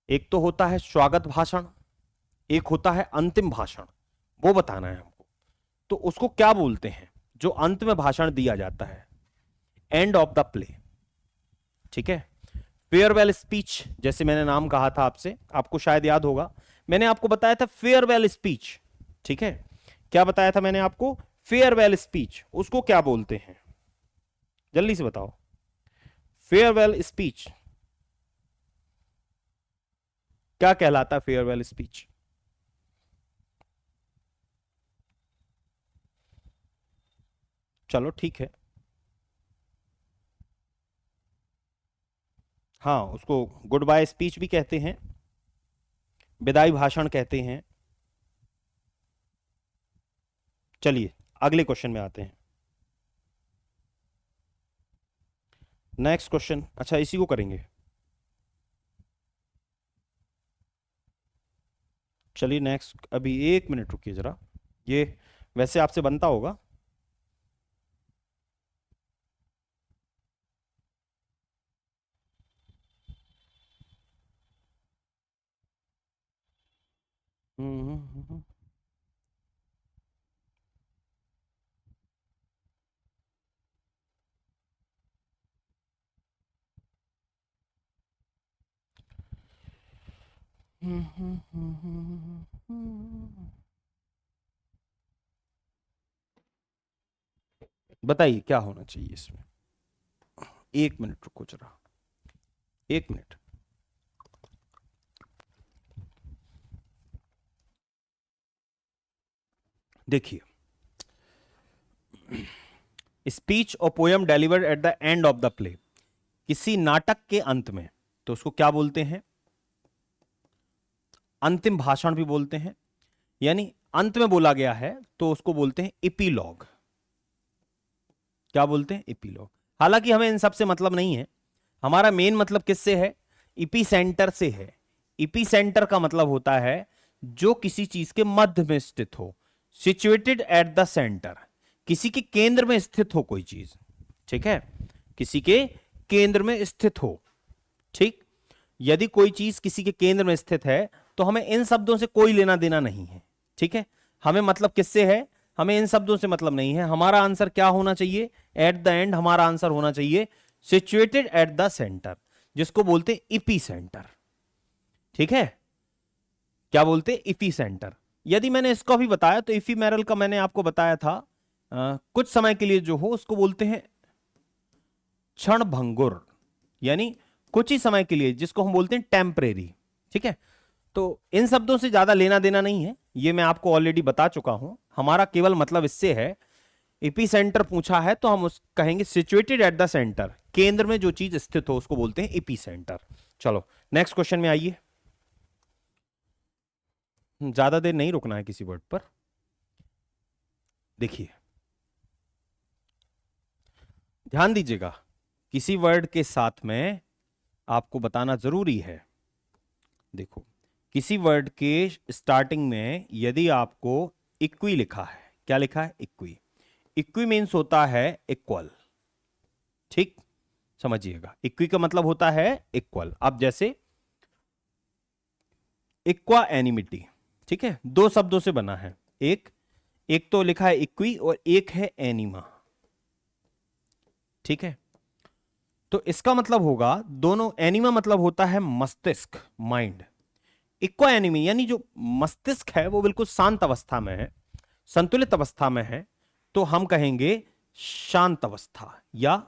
एक तो होता है स्वागत भाषण, एक होता है अंतिम भाषण, वो बताना है हमको। तो उसको क्या बोलते हैं जो अंत में भाषण दिया जाता है? End of the play. ठीक है। फेयरवेल स्पीच, जैसे मैंने नाम कहा था आपसे, आपको शायद याद होगा, मैंने आपको बताया था फेयरवेल स्पीच। ठीक है। क्या बताया था मैंने आपको? Farewell speech. उसको क्या बोलते हैं? जल्दी से बताओ। फेयरवेल स्पीच क्या कहलाता है? फेयरवेल स्पीच चलो ठीक है, हाँ, उसको गुड बाय स्पीच भी कहते हैं, विदाई भाषण कहते हैं। चलिए अगले क्वेश्चन में आते हैं। नेक्स्ट क्वेश्चन, अच्छा इसी को करेंगे। चलिए नेक्स्ट, अभी एक मिनट रुकिए जरा, ये वैसे आपसे बनता होगा। हम्म। बताइए क्या होना चाहिए इसमें? एक मिनट रुको जरा, एक मिनट। देखिए, स्पीच और poem delivered at the end of the play, किसी नाटक के अंत में, तो उसको क्या बोलते हैं? अंतिम भाषण भी बोलते हैं, यानी अंत में बोला गया है तो उसको बोलते हैं इपीलॉग। क्या बोलते हैं? इपीलॉग। हालांकि हमें इन सब से मतलब नहीं है, हमारा मेन मतलब किससे है? इपी सेंटर से है। इपी सेंटर का मतलब होता है जो किसी चीज के मध्य में स्थित हो, सिचुएटेड एट द सेंटर, किसी के केंद्र में स्थित हो कोई चीज। ठीक है, किसी के केंद्र में स्थित हो। ठीक, यदि कोई चीज किसी के केंद्र में स्थित है तो हमें इन शब्दों से कोई लेना देना नहीं है। ठीक है, हमें मतलब किससे है? हमें इन शब्दों से मतलब नहीं है। हमारा आंसर क्या होना चाहिए? एट द एंड हमारा आंसर होना चाहिए सिचुएटेड एट द सेंटर, जिसको बोलते हैं इपी सेंटर। ठीक है, क्या बोलते हैं? EP centre. यदि मैंने इसको भी बताया तो इफीमेरल का मैंने आपको बताया था, कुछ समय के लिए जो हो उसको बोलते हैं क्षण भंगुर, यानी कुछ ही समय के लिए, जिसको हम बोलते हैं टेम्परेरी। ठीक है, तो इन शब्दों से ज्यादा लेना देना नहीं है, ये मैं आपको ऑलरेडी बता चुका हूं। हमारा केवल मतलब इससे है, एपी सेंटर पूछा है तो हम उस कहेंगे सिचुएटेड एट द सेंटर, केंद्र में जो चीज स्थित हो उसको बोलते हैं एपी सेंटर। चलो नेक्स्ट क्वेश्चन में आइए। ज्यादा देर नहीं रुकना है किसी वर्ड पर। देखिए ध्यान दीजिएगा, किसी वर्ड के साथ में आपको बताना जरूरी है। देखो किसी वर्ड के स्टार्टिंग में यदि आपको इक्वी लिखा है, क्या लिखा है? इक्वी। इक्वी मीन्स होता है इक्वल। ठीक, समझिएगा, इक्वी का मतलब होता है इक्वल। अब जैसे इक्वा एनिमिटी, ठीक है, दो शब्दों से बना है। एक तो लिखा है इक्वी और एक है एनिमा। ठीक है, तो इसका मतलब होगा दोनों, एनिमा मतलब होता है मस्तिष्क, माइंड। इक्वा एनिमी यानी जो मस्तिष्क है वो बिल्कुल शांत अवस्था में है, संतुलित अवस्था में है, तो हम कहेंगे शांत अवस्था, या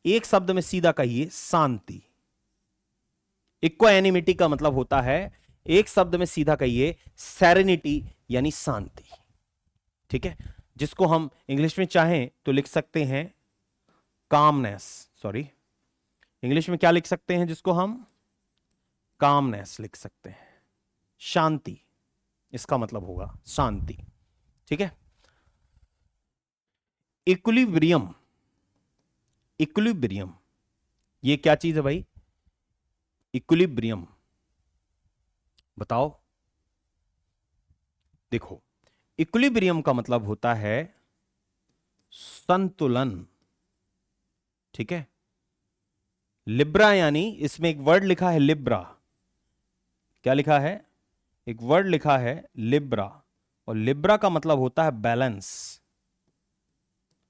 एक शब्द में सीधा कहिए शांति। इक्वा एनिमिटी का मतलब होता है, एक शब्द में सीधा कहिए सेरेनिटी, यानी शांति। ठीक है, जिसको हम इंग्लिश में चाहें तो लिख सकते हैं कामनेस, सॉरी इंग्लिश में क्या लिख सकते हैं जिसको हम कामनेस लिख सकते हैं, शांति, इसका मतलब होगा शांति। ठीक है, इक्विलिब्रियम, इक्विलिब्रियम ये क्या चीज है भाई? इक्विलिब्रियम बताओ। देखो इक्विलिब्रियम का मतलब होता है संतुलन। ठीक है, लिब्रा यानी, इसमें एक वर्ड लिखा है लिब्रा, क्या लिखा है? एक वर्ड लिखा है लिब्रा, और लिब्रा का मतलब होता है बैलेंस।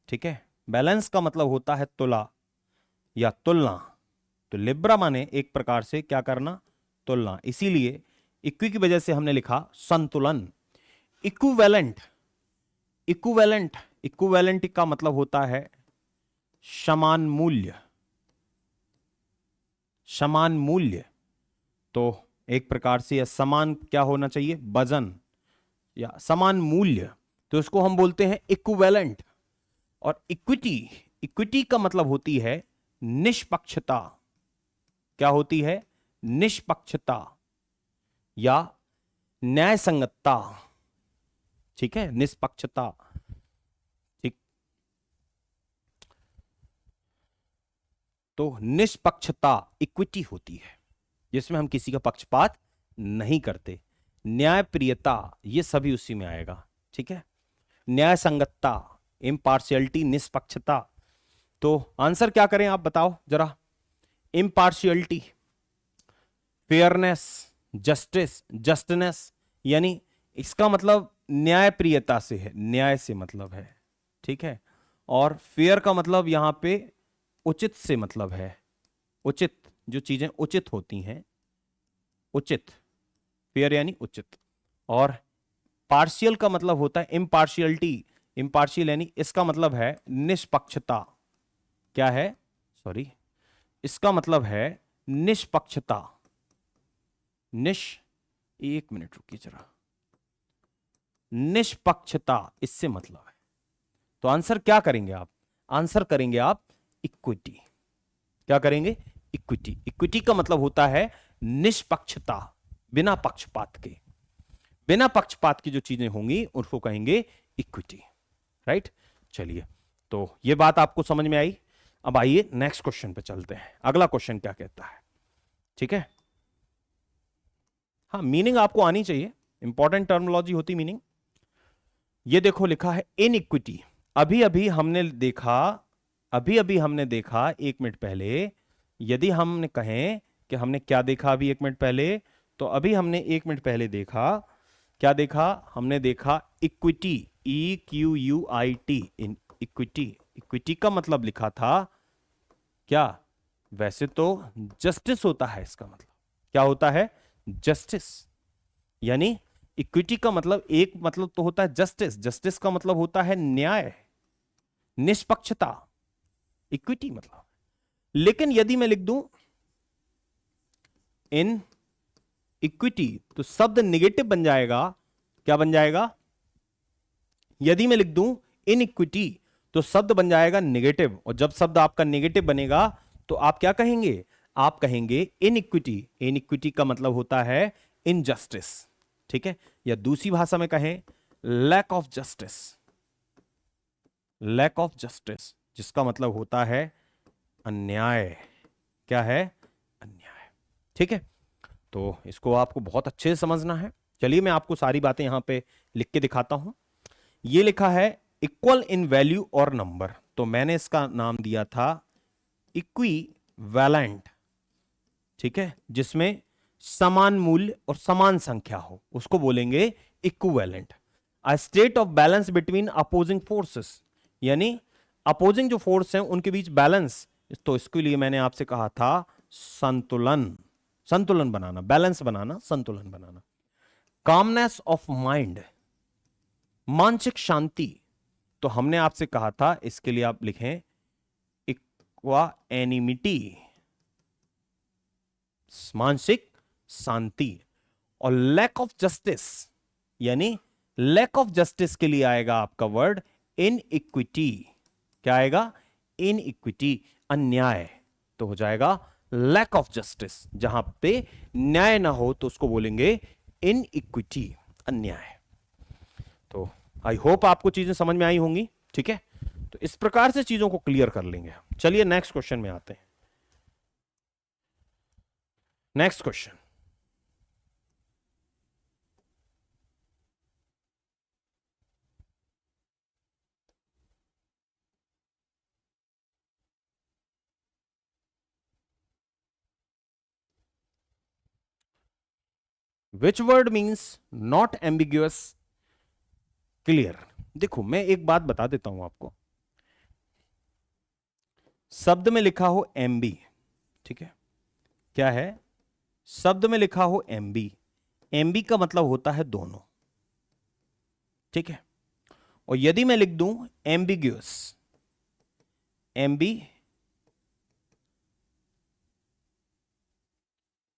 ठीक है, बैलेंस का मतलब होता है तुला या तुलना। तो लिब्रा माने एक प्रकार से क्या करना? तुलना। इसीलिए इक्वी की वजह से हमने लिखा संतुलन। इक्विवेलेंट, इक्विवेलेंट, इक्विवेलेंट का मतलब होता है समान मूल्य, समान मूल्य। तो एक प्रकार से यह समान क्या होना चाहिए? वजन या समान मूल्य, तो इसको हम बोलते हैं इक्विवेलेंट। और इक्विटी, इक्विटी का मतलब होती है निष्पक्षता। क्या होती है? निष्पक्षता या न्याय संगतता। ठीक है, निष्पक्षता। ठीक, तो निष्पक्षता इक्विटी होती है, जिसमें हम किसी का पक्षपात नहीं करते। न्यायप्रियता ये सभी उसी में आएगा। ठीक है, न्याय संगतता, इम्पार्शियलिटी, निष्पक्षता। तो आंसर क्या करें आप बताओ जरा? इम्पार्शियलिटी, फेयरनेस, जस्टिस, जस्टनेस, यानी इसका मतलब न्यायप्रियता से है, न्याय से मतलब है। ठीक है, और फेयर का मतलब यहां पे उचित से मतलब है, उचित, जो चीजें उचित होती हैं, उचित, फेयर यानी उचित। और पार्शियल का मतलब होता है इम्पार्शियलिटी, इम्पार्शियल यानी इसका मतलब है निष्पक्षता। क्या है? सॉरी, इसका मतलब है निष्पक्षता। एक मिनट रुकिए जरा, निष्पक्षता इससे मतलब है। तो आंसर क्या करेंगे आप? आंसर करेंगे आप इक्विटी। क्या करेंगे? इक्विटी। इक्विटी का मतलब होता है निष्पक्षता, बिना पक्षपात के, बिना पक्षपात की जो चीजें होंगी उसको कहेंगे इक्विटी। राइट, चलिए, तो ये बात आपको समझ में आई। अब आइए नेक्स्ट क्वेश्चन पे चलते हैं। अगला क्वेश्चन क्या कहता है? ठीक है, हाँ मीनिंग आपको आनी चाहिए, इंपॉर्टेंट टर्मिनोलॉजी होती मीनिंग। ये देखो लिखा है इनइक्विटी। अभी अभी हमने देखा 1 मिनट पहले, यदि हमने कहें कि हमने क्या देखा अभी 1 मिनट पहले, तो अभी हमने 1 मिनट पहले देखा, क्या देखा? हमने देखा equity, EQUIT, in equity. Equity का मतलब लिखा था क्या? वैसे तो जस्टिस होता है, इसका मतलब क्या होता है? जस्टिस। यानी इक्विटी का मतलब एक मतलब तो होता है जस्टिस, जस्टिस का मतलब होता है न्याय, निष्पक्षता, इक्विटी मतलब। लेकिन यदि मैं लिख दूं इन इक्विटी, तो शब्द निगेटिव बन जाएगा। क्या बन जाएगा? यदि मैं लिख दूं इन इक्विटी तो शब्द बन जाएगा नेगेटिव, और जब शब्द आपका नेगेटिव बनेगा तो आप क्या कहेंगे? आप कहेंगे इनइक्विटी। इनइक्विटी का मतलब होता है इनजस्टिस, ठीक है, या दूसरी भाषा में कहें lack of justice. Lack of justice जिसका मतलब होता है अन्याय। क्या है? अन्याय। ठीक है, तो इसको आपको बहुत अच्छे से समझना है। चलिए मैं आपको सारी बातें यहां पे लिख के दिखाता हूं। ये लिखा है इक्वल इन वैल्यू और नंबर, तो मैंने इसका नाम दिया था इक्विवेलेंट, ठीक है, जिसमें समान मूल्य और समान संख्या हो उसको बोलेंगे equivalent. A state of balance between opposing forces, यानी अपोजिंग जो फोर्स हैं उनके बीच बैलेंस, तो इसके लिए मैंने आपसे कहा था संतुलन। संतुलन बनाना, बैलेंस बनाना, संतुलन बनाना। कामनेस ऑफ माइंड, मानसिक शांति, तो हमने आपसे कहा था इसके लिए आप लिखें इक्वानिमिटी, मानसिक शांति। और लैक ऑफ जस्टिस, यानी लैक ऑफ जस्टिस के लिए आएगा आपका वर्ड इनइक्विटी। क्या आएगा? इनइक्विटी, अन्याय, तो हो जाएगा लैक ऑफ जस्टिस। जहां पे न्याय ना हो तो उसको बोलेंगे इनइक्विटी, अन्याय। तो आई होप आपको चीजें समझ में आई होंगी, ठीक है। तो इस प्रकार से चीजों को क्लियर कर लेंगे। चलिए नेक्स्ट क्वेश्चन में आते हैं। Next question, which word means not ambiguous clear. देखो मैं एक बात बता देता हूं आपको, शब्द में लिखा हो एमबी, ठीक है, क्या है? शब्द में लिखा हो एमबी, एमबी का मतलब होता है दोनों, ठीक है। और यदि मैं लिख दूं एम्बिग्यूअस,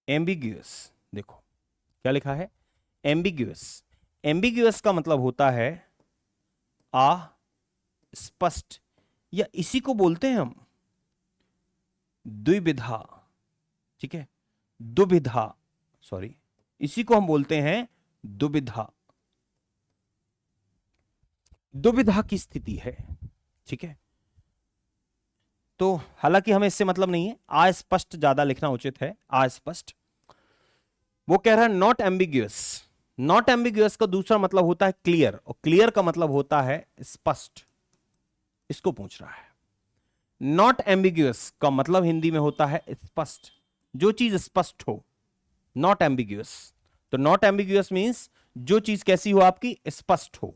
एम्बिग्यूअस, देखो क्या लिखा है? एम्बिग्यूअस। एम्बिग्यूअस का मतलब होता है अस्पष्ट, या इसी को बोलते हैं हम द्विविधा, ठीक है, दुविधा, सॉरी, इसी को हम बोलते हैं दुविधा। दुविधा की स्थिति है, ठीक है। तो हालांकि हमें इससे मतलब नहीं है, अस्पष्ट ज्यादा लिखना उचित है, अस्पष्ट। वो कह रहा है नॉट एम्बिग्यूअस। नॉट एम्बिग्यूअस का दूसरा मतलब होता है क्लियर, और क्लियर का मतलब होता है स्पष्ट। इसको पूछ रहा है। नॉट एम्बिग्यूअस का मतलब हिंदी में होता है स्पष्ट, जो चीज स्पष्ट हो, नॉट एम्बिग्यूअस। तो नॉट एम्बिग्यूअस मींस जो चीज कैसी हो आपकी? स्पष्ट हो।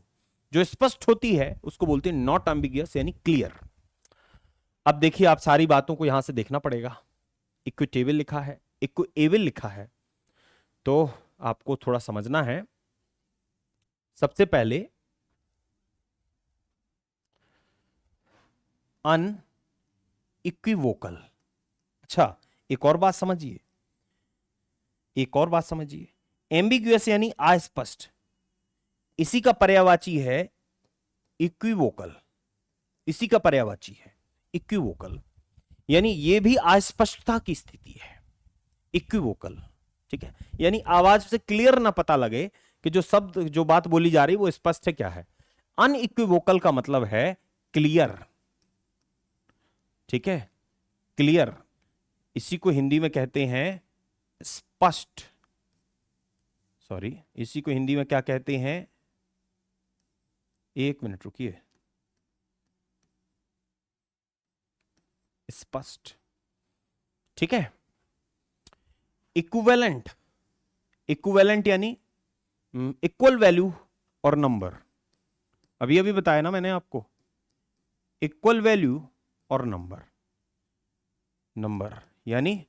जो स्पष्ट होती है उसको बोलते हैं नॉट एम्बिग्यूअस, यानी क्लियर। अब देखिए आप सारी बातों को यहां से देखना पड़ेगा। इक्विटेबल लिखा है, इक्विएबल लिखा है, तो आपको थोड़ा समझना है। सबसे पहले अनइक्विवोकल। अच्छा, एक और बात समझिए, एक और बात समझिए। एम्बिग्यूअस यानी अस्पष्ट, इसी का पर्यायवाची है इक्विवोकल, इसी का पर्यायवाची है इक्विवोकल, यानी यह भी अस्पष्टता की स्थिति है, इक्विवोकल, ठीक है। यानी आवाज से क्लियर ना पता लगे कि जो शब्द, जो बात बोली जा रही वो स्पष्ट है क्या है। अनइक्विवोकल का मतलब है क्लियर, ठीक है, क्लियर। इसी को हिंदी में कहते हैं स्पष्ट, सॉरी, इसी को हिंदी में क्या कहते हैं? एक मिनट रुकिए, स्पष्ट, ठीक है। इक्विवेलेंट, इक्विवेलेंट यानी इक्वल वैल्यू और नंबर। अभी अभी बताया ना मैंने आपको, इक्वल वैल्यू और नंबर। नंबर यानी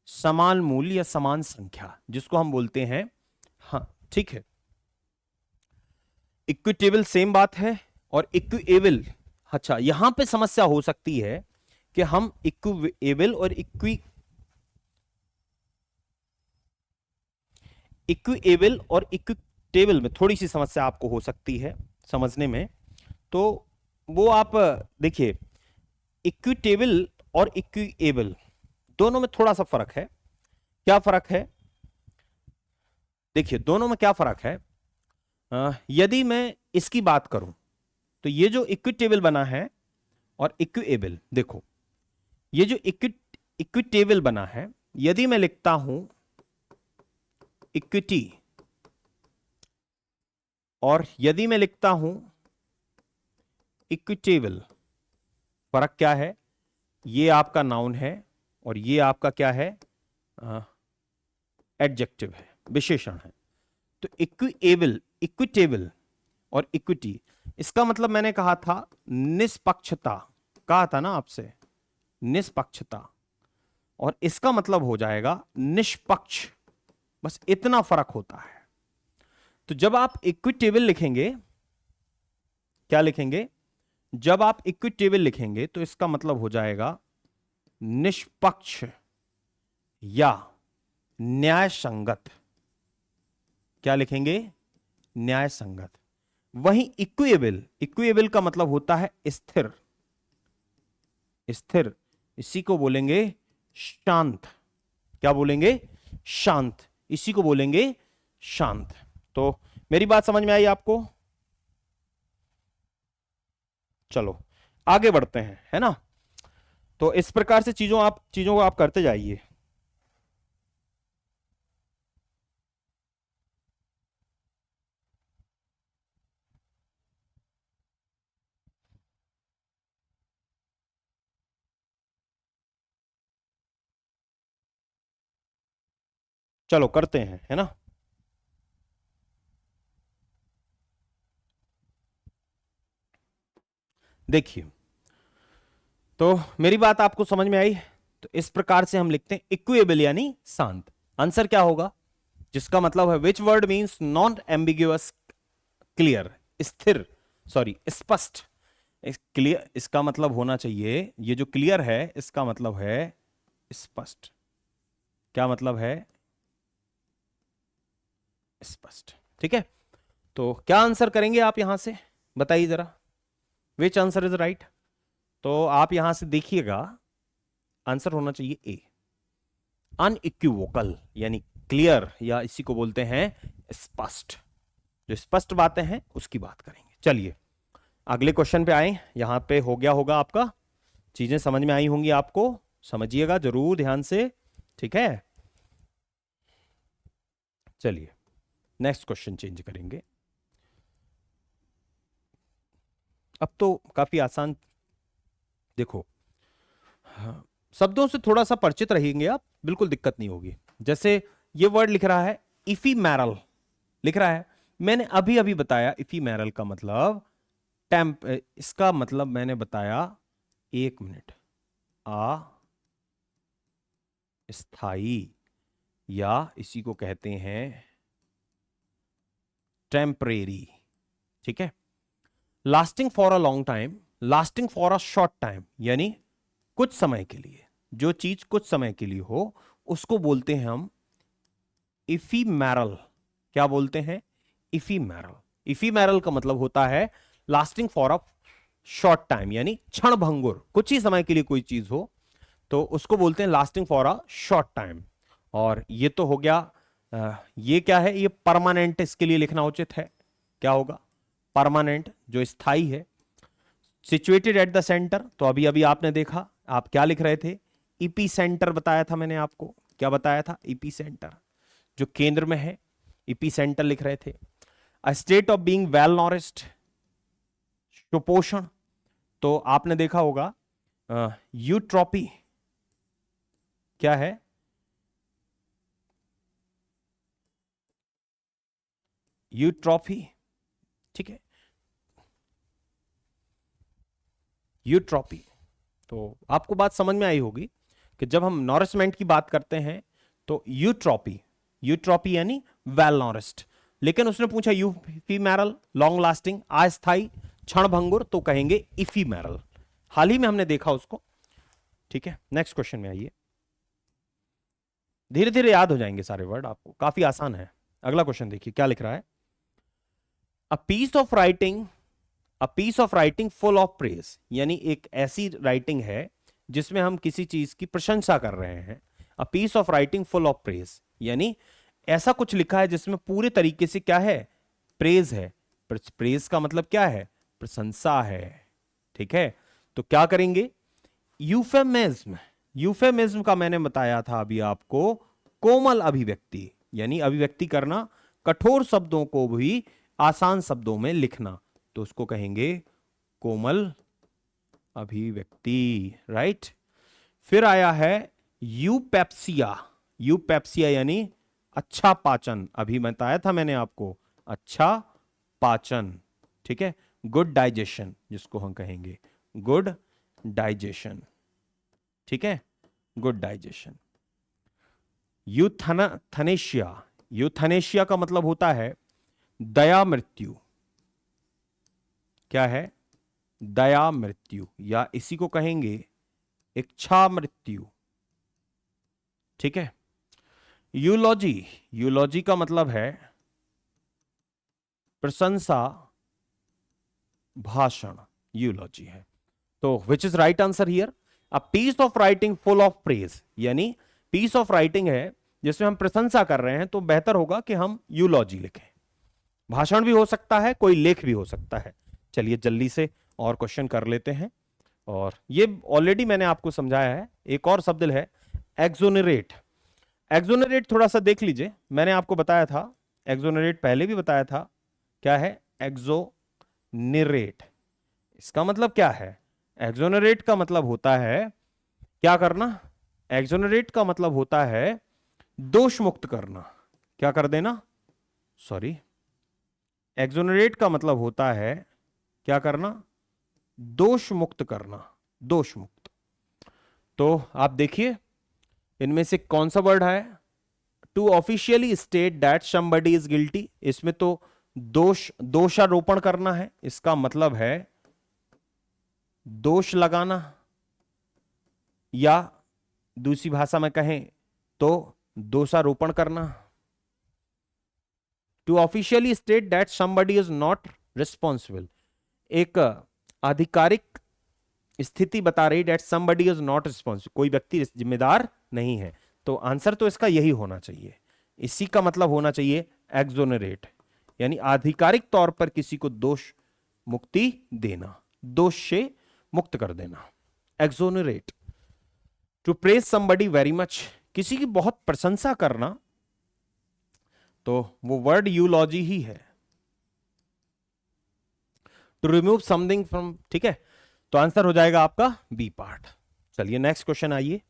समान मूल्य या समान संख्या, जिसको हम बोलते हैं, हाँ ठीक है। इक्विटेबल सेम बात है, और इक्विएबल, अच्छा यहां पे समस्या हो सकती है कि हम इक्विएबल और इक्विएबल और इक्विटेबल में थोड़ी सी समस्या आपको हो सकती है समझने में, तो वो आप देखिए, इक्विटेबल और इक्विएबल दोनों में थोड़ा सा फर्क है। क्या फर्क है? देखिए दोनों में क्या फर्क है। यदि मैं इसकी बात करूं तो ये जो इक्विटेबल बना है और इक्विएबल, देखो ये जो इक्विटेबल बना है, यदि मैं लिखता हूं इक्विटी और यदि मैं लिखता हूं इक्विटेबल, फर्क क्या है? ये आपका नाउन है और ये आपका क्या है? एडजेक्टिव है, विशेषण है। तो इक्विएबल, इक्विटेबल और इक्विटी, इसका मतलब मैंने कहा था निष्पक्षता, कहा था ना आपसे, निष्पक्षता, और इसका मतलब हो जाएगा निष्पक्ष, बस इतना फर्क होता है। तो जब आप इक्विटेबल लिखेंगे, क्या लिखेंगे? जब आप इक्विटेबल लिखेंगे तो इसका मतलब हो जाएगा निष्पक्ष या न्याय संगत। क्या लिखेंगे? न्याय संगत। वहीं इक्विएबल, इक्विएबल का मतलब होता है स्थिर, स्थिर, इसी को बोलेंगे शांत। क्या बोलेंगे? शांत, इसी को बोलेंगे शांत। तो मेरी बात समझ में आई आपको? चलो आगे बढ़ते हैं, है ना। तो इस प्रकार से चीजों को आप करते जाइए। चलो करते हैं, है ना। देखिए, तो मेरी बात आपको समझ में आई। तो इस प्रकार से हम लिखते हैं इक्विएबल यानी शांत। आंसर क्या होगा? जिसका मतलब है विच word means non ambiguous, clear, स्थिर, सॉरी स्पष्ट। क्लियर इसका मतलब होना चाहिए, ये जो क्लियर है इसका मतलब है स्पष्ट। क्या मतलब है? स्पष्ट। ठीक है, तो क्या आंसर करेंगे आप यहां से, बताइए जरा, विच आंसर इज राइट। तो आप यहां से देखिएगा, आंसर होना चाहिए ए, अनइक्विवोकल यानी क्लियर, या इसी को बोलते हैं स्पष्ट। जो स्पष्ट बातें हैं उसकी बात करेंगे। चलिए अगले क्वेश्चन पे आए। यहां पे हो गया होगा आपका, चीजें समझ में आई होंगी आपको, समझिएगा जरूर ध्यान से, ठीक है। चलिए नेक्स्ट क्वेश्चन चेंज करेंगे। अब तो काफी आसान, देखो हाँ, शब्दों से थोड़ा सा परिचित रहेंगे आप, बिल्कुल दिक्कत नहीं होगी। जैसे ये वर्ड लिख रहा है इफीमेरल, लिख रहा है, मैंने अभी अभी बताया इफीमेरल का मतलब टेम्प, इसका मतलब मैंने बताया, एक मिनट, स्थाई, या इसी को कहते हैं टेम्परेरी। ठीक है, lasting for a long time, lasting for a short time, यानी कुछ समय के लिए, जो चीज कुछ समय के लिए हो उसको बोलते हैं हम इफीमेरल। क्या बोलते हैं? इफीमेरल। इफीमेरल का मतलब होता है lasting for a short time, यानी क्षण भंगुर, कुछ ही समय के लिए कोई चीज हो तो उसको बोलते हैं lasting for a short time. और ये तो हो गया, ये क्या है? ये परमानेंट, इसके लिए लिखना उचित है, क्या होगा? परमानेंट, जो स्थाई है। सिचुएटेड एट द सेंटर, तो अभी अभी आपने देखा, आप क्या लिख रहे थे? ईपी सेंटर बताया था मैंने आपको, क्या बताया था? ईपी सेंटर, जो केंद्र में है, ईपी सेंटर लिख रहे थे। A state of being well nourished, सुपोषण, तो आपने देखा होगा यूट्रोपी क्या है? यूट्रोफी, ठीक है, यूट्रोपी। तो आपको बात समझ में आई होगी कि जब हम नॉरिशमेंट की बात करते हैं तो यूट्रोपी, यूट्रोपी यानी वेल नॉरिश्ड। लेकिन उसने पूछा यूफीमेरल, लॉन्ग लास्टिंग, अस्थाई, क्षणभंगुर, तो कहेंगे इफीमेरल। हाल ही में हमने देखा उसको। ठीक है, नेक्स्ट क्वेश्चन में आइए। धीरे धीरे याद हो जाएंगे सारे वर्ड आपको, काफी आसान है। अगला क्वेश्चन देखिए क्या लिख रहा है। A piece of writing, a piece of writing full of praise, यानी एक ऐसी राइटिंग है जिसमें हम किसी चीज की प्रशंसा कर रहे हैं। A piece of writing full of praise, यानी ऐसा कुछ लिखा है जिसमें पूरे तरीके से क्या है, प्रेज है। प्रेज का मतलब क्या है, प्रशंसा है। ठीक है, तो क्या करेंगे, यूफेमिज्म। यूफेमिज्म का मैंने बताया था अभी आपको, कोमल अभिव्यक्ति, यानी अभिव्यक्ति करना, कठोर शब्दों को भी आसान शब्दों में लिखना, तो उसको कहेंगे कोमल अभिव्यक्ति। राइट। फिर आया है यूपेप्सिया। यूपेप्सिया यानी अच्छा पाचन, अभी बताया था मैंने आपको, अच्छा पाचन। ठीक है, गुड डाइजेशन जिसको हम कहेंगे, गुड डाइजेशन। ठीक है, गुड डाइजेशन। यूथनेशिया, यूथनेशिया का मतलब होता है दया मृत्यु। क्या है, दया मृत्यु, या इसी को कहेंगे इच्छा मृत्यु। ठीक है। यूलॉजी, यूलॉजी का मतलब है प्रशंसा भाषण, यूलॉजी है। तो which is right answer here, a piece of writing full of praise, यानी पीस ऑफ राइटिंग है जिसमें हम प्रशंसा कर रहे हैं, तो बेहतर होगा कि हम यूलॉजी लिखें। भाषण भी हो सकता है, कोई लेख भी हो सकता है। चलिए जल्दी से और क्वेश्चन कर लेते हैं, और ये ऑलरेडी मैंने आपको समझाया है। एक और शब्द है एक्सोनरेट। एक्सोनरेट थोड़ा सा देख लीजिए, मैंने आपको बताया था, एक्सोनरेट पहले भी बताया था। क्या है एक्सोनरेट, इसका मतलब क्या है, एक्सोनरेट का मतलब होता है क्या करना, एक्सोनरेट का मतलब होता है दोष मुक्त करना। क्या कर देना, सॉरी, एक्सोनरेट का मतलब होता है क्या करना, दोष मुक्त करना, दोष मुक्त। तो आप देखिए इनमें से कौन सा वर्ड है, to officially state that somebody is guilty, इसमें तो दोषारोपण करना है, इसका मतलब है दोष लगाना, या दूसरी भाषा में कहें तो दोषारोपण करना। To officially state that somebody is not responsible, एक आधिकारिक स्थिति बता रही that somebody is not responsible, कोई व्यक्ति जिम्मेदार नहीं है। तो आंसर तो इसका यही होना चाहिए, इसी का मतलब होना चाहिए एक्सोनरेट, यानी आधिकारिक तौर पर किसी को दोष मुक्ति देना, दोष से मुक्त कर देना, exonerate. To praise somebody very much, किसी की बहुत प्रशंसा करना, तो वो वर्ड यूलॉजी ही है। टू रिमूव समथिंग फ्रॉम, ठीक है, तो आंसर हो जाएगा आपका बी पार्ट। चलिए नेक्स्ट क्वेश्चन आइए,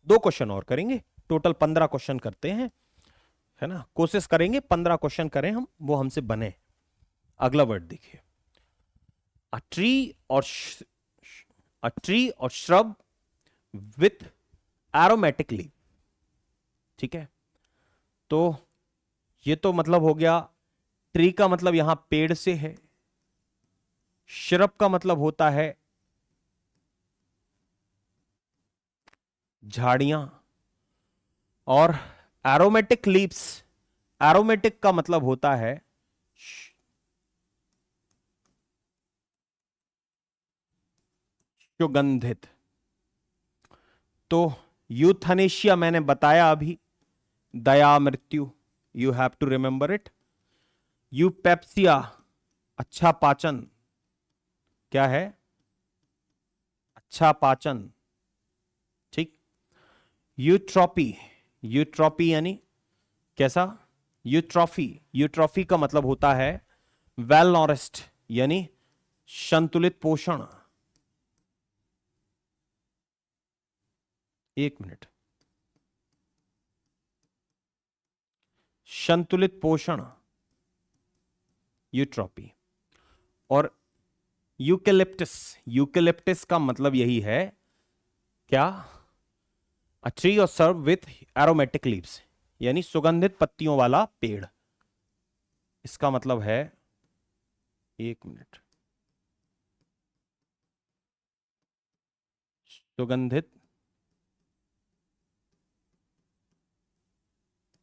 2 क्वेश्चन और करेंगे, टोटल 15 क्वेश्चन करते हैं, है ना, कोशिश करेंगे 15 क्वेश्चन करें हम, वो हमसे बने। अगला वर्ड देखिए, अ ट्री और अ ट्री और श्रब विथ एरोमेटिक लीफ। ठीक है, तो ये तो मतलब हो गया, ट्री का मतलब यहां पेड़ से है, श्रब का मतलब होता है झाड़ियां, और एरोमेटिक लीव्स, एरोमेटिक का मतलब होता है सुगंधित। तो यूथनेशिया मैंने बताया अभी, दया मृत्यु, you have to remember it. Eupepsia अच्छा पाचन, क्या है, अच्छा पाचन। ठीक। यूट्रॉपी, यूट्रॉपी यानी कैसा, यूट्रॉफी, यूट्रॉफी का मतलब होता है वेल नॉरिस्ड, यानी संतुलित पोषण। एक मिनट, संतुलित पोषण, यूट्रॉपी। और यूकेलिप्टस, यूकेलिप्टस का मतलब यही है क्या, अ ट्री और सर्व विथ एरोमेटिक लीव्स, यानी सुगंधित पत्तियों वाला पेड़, इसका मतलब है, एक मिनट, सुगंधित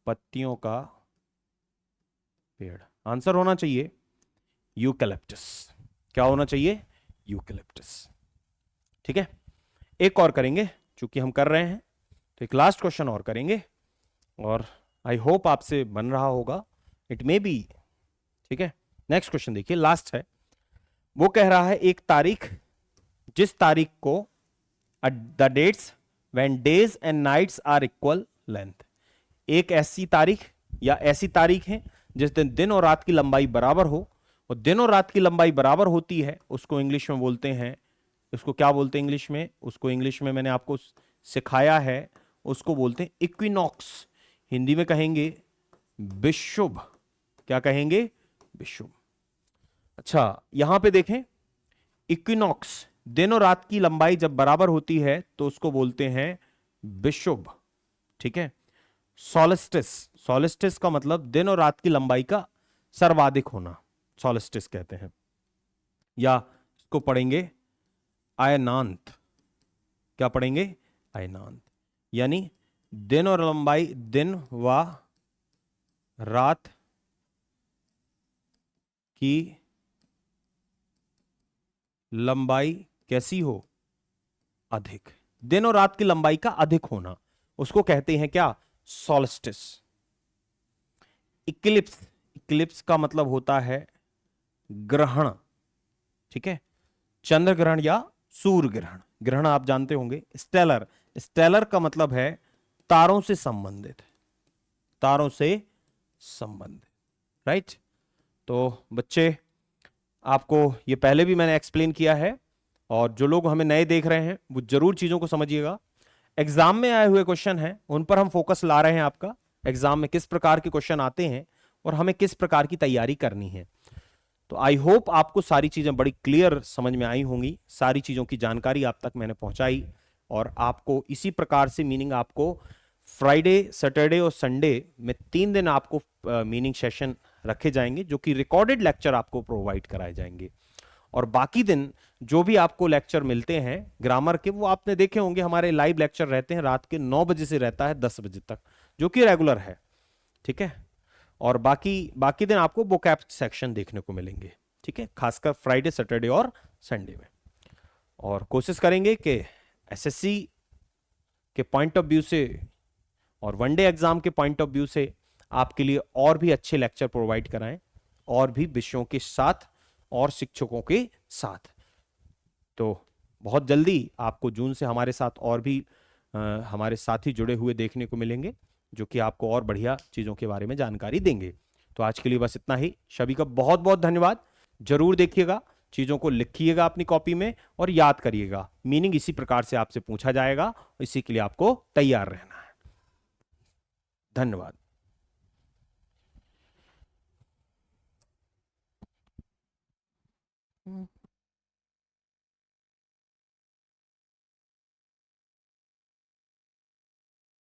पत्तियों का पेड़। आंसर होना चाहिए यूकैलिप्टस। क्या होना चाहिए? यूकैलिप्टस। ठीक है, एक और करेंगे चूंकि हम कर रहे हैं, तो एक लास्ट क्वेश्चन और करेंगे और आई होप आपसे बन रहा होगा, इट मे बी। ठीक है, नेक्स्ट क्वेश्चन देखिए, लास्ट है। वो कह रहा है एक तारीख, जिस तारीख को the dates when days and nights are equal length. एक ऐसी तारीख या ऐसी तारीख है जिस दिन दिन और रात की लंबाई बराबर हो, और दिन और रात की लंबाई बराबर होती है, उसको इंग्लिश में बोलते हैं, उसको क्या बोलते हैं इंग्लिश में? उसको इंग्लिश में मैंने आपको सिखाया है, उसको बोलते हैं इक्विनॉक्स। हिंदी में कहेंगे विषुव। क्या कहेंगे? विषुव। अच्छा, यहां पे देखें, इक्विनॉक्स, दिन और रात की लंबाई जब बराबर होती है तो उसको बोलते हैं विषुव। ठीक है, सॉलिस्टिस, सॉलिस्टिस का मतलब दिन और रात की लंबाई का सर्वाधिक होना, सॉलिस्टिस कहते हैं। या इसको पढ़ेंगे अयनांत। क्या पढ़ेंगे? अयनांत। यानी दिन और लंबाई, दिन व रात की लंबाई कैसी हो? अधिक। दिन और रात की लंबाई का अधिक होना, उसको कहते हैं क्या? सॉलिस्टिस। इक्लिप्स, इक्लिप्स का मतलब होता है ग्रहण। ठीक है, चंद्र ग्रहण या सूर्य ग्रहण। ग्रहण आप जानते होंगे। स्टेलर, स्टेलर का मतलब है तारों से संबंधित, तारों से संबंधित। राइट। तो बच्चे, आपको ये पहले भी मैंने एक्सप्लेन किया है, और जो लोग हमें नए देख रहे हैं वो जरूर चीजों को समझिएगा। एग्जाम में आए हुए क्वेश्चन हैं, उन पर हम फोकस ला रहे हैं। आपका एग्जाम में किस प्रकार के क्वेश्चन आते हैं और हमें किस प्रकार की तैयारी करनी है। तो आई होप आपको सारी चीजें बड़ी क्लियर समझ में आई होंगी, सारी चीजों की जानकारी आप तक मैंने पहुंचाई, और आपको इसी प्रकार से मीनिंग आपको फ्राइडे, सैटरडे और संडे में 3 दिन आपको मीनिंग सेशन रखे जाएंगे, जो कि रिकॉर्डेड लेक्चर आपको प्रोवाइड कराए जाएंगे। और बाकी दिन जो भी आपको लेक्चर मिलते हैं ग्रामर के, वो आपने देखे होंगे, हमारे लाइव लेक्चर रहते हैं रात के 9 बजे से रहता है 10 बजे तक, जो कि रेगुलर है। ठीक है, और बाकी बाकी दिन आपको वोकैब सेक्शन देखने को मिलेंगे। ठीक है, खासकर फ्राइडे, सैटरडे और संडे में। और कोशिश करेंगे कि एसएससी के पॉइंट ऑफ व्यू से और वनडे एग्जाम के पॉइंट ऑफ व्यू से आपके लिए और भी अच्छे लेक्चर प्रोवाइड कराएं, और भी विषयों के साथ और शिक्षकों के साथ। तो बहुत जल्दी आपको जून से हमारे साथ और भी हमारे साथी जुड़े हुए देखने को मिलेंगे, जो कि आपको और बढ़िया चीज़ों के बारे में जानकारी देंगे। तो आज के लिए बस इतना ही। सभी का बहुत बहुत धन्यवाद। जरूर देखिएगा, चीज़ों को लिखिएगा अपनी कॉपी में और याद करिएगा। मीनिंग इसी प्रकार से आपसे पूछा जाएगा, इसी के लिए आपको तैयार रहना है। धन्यवाद।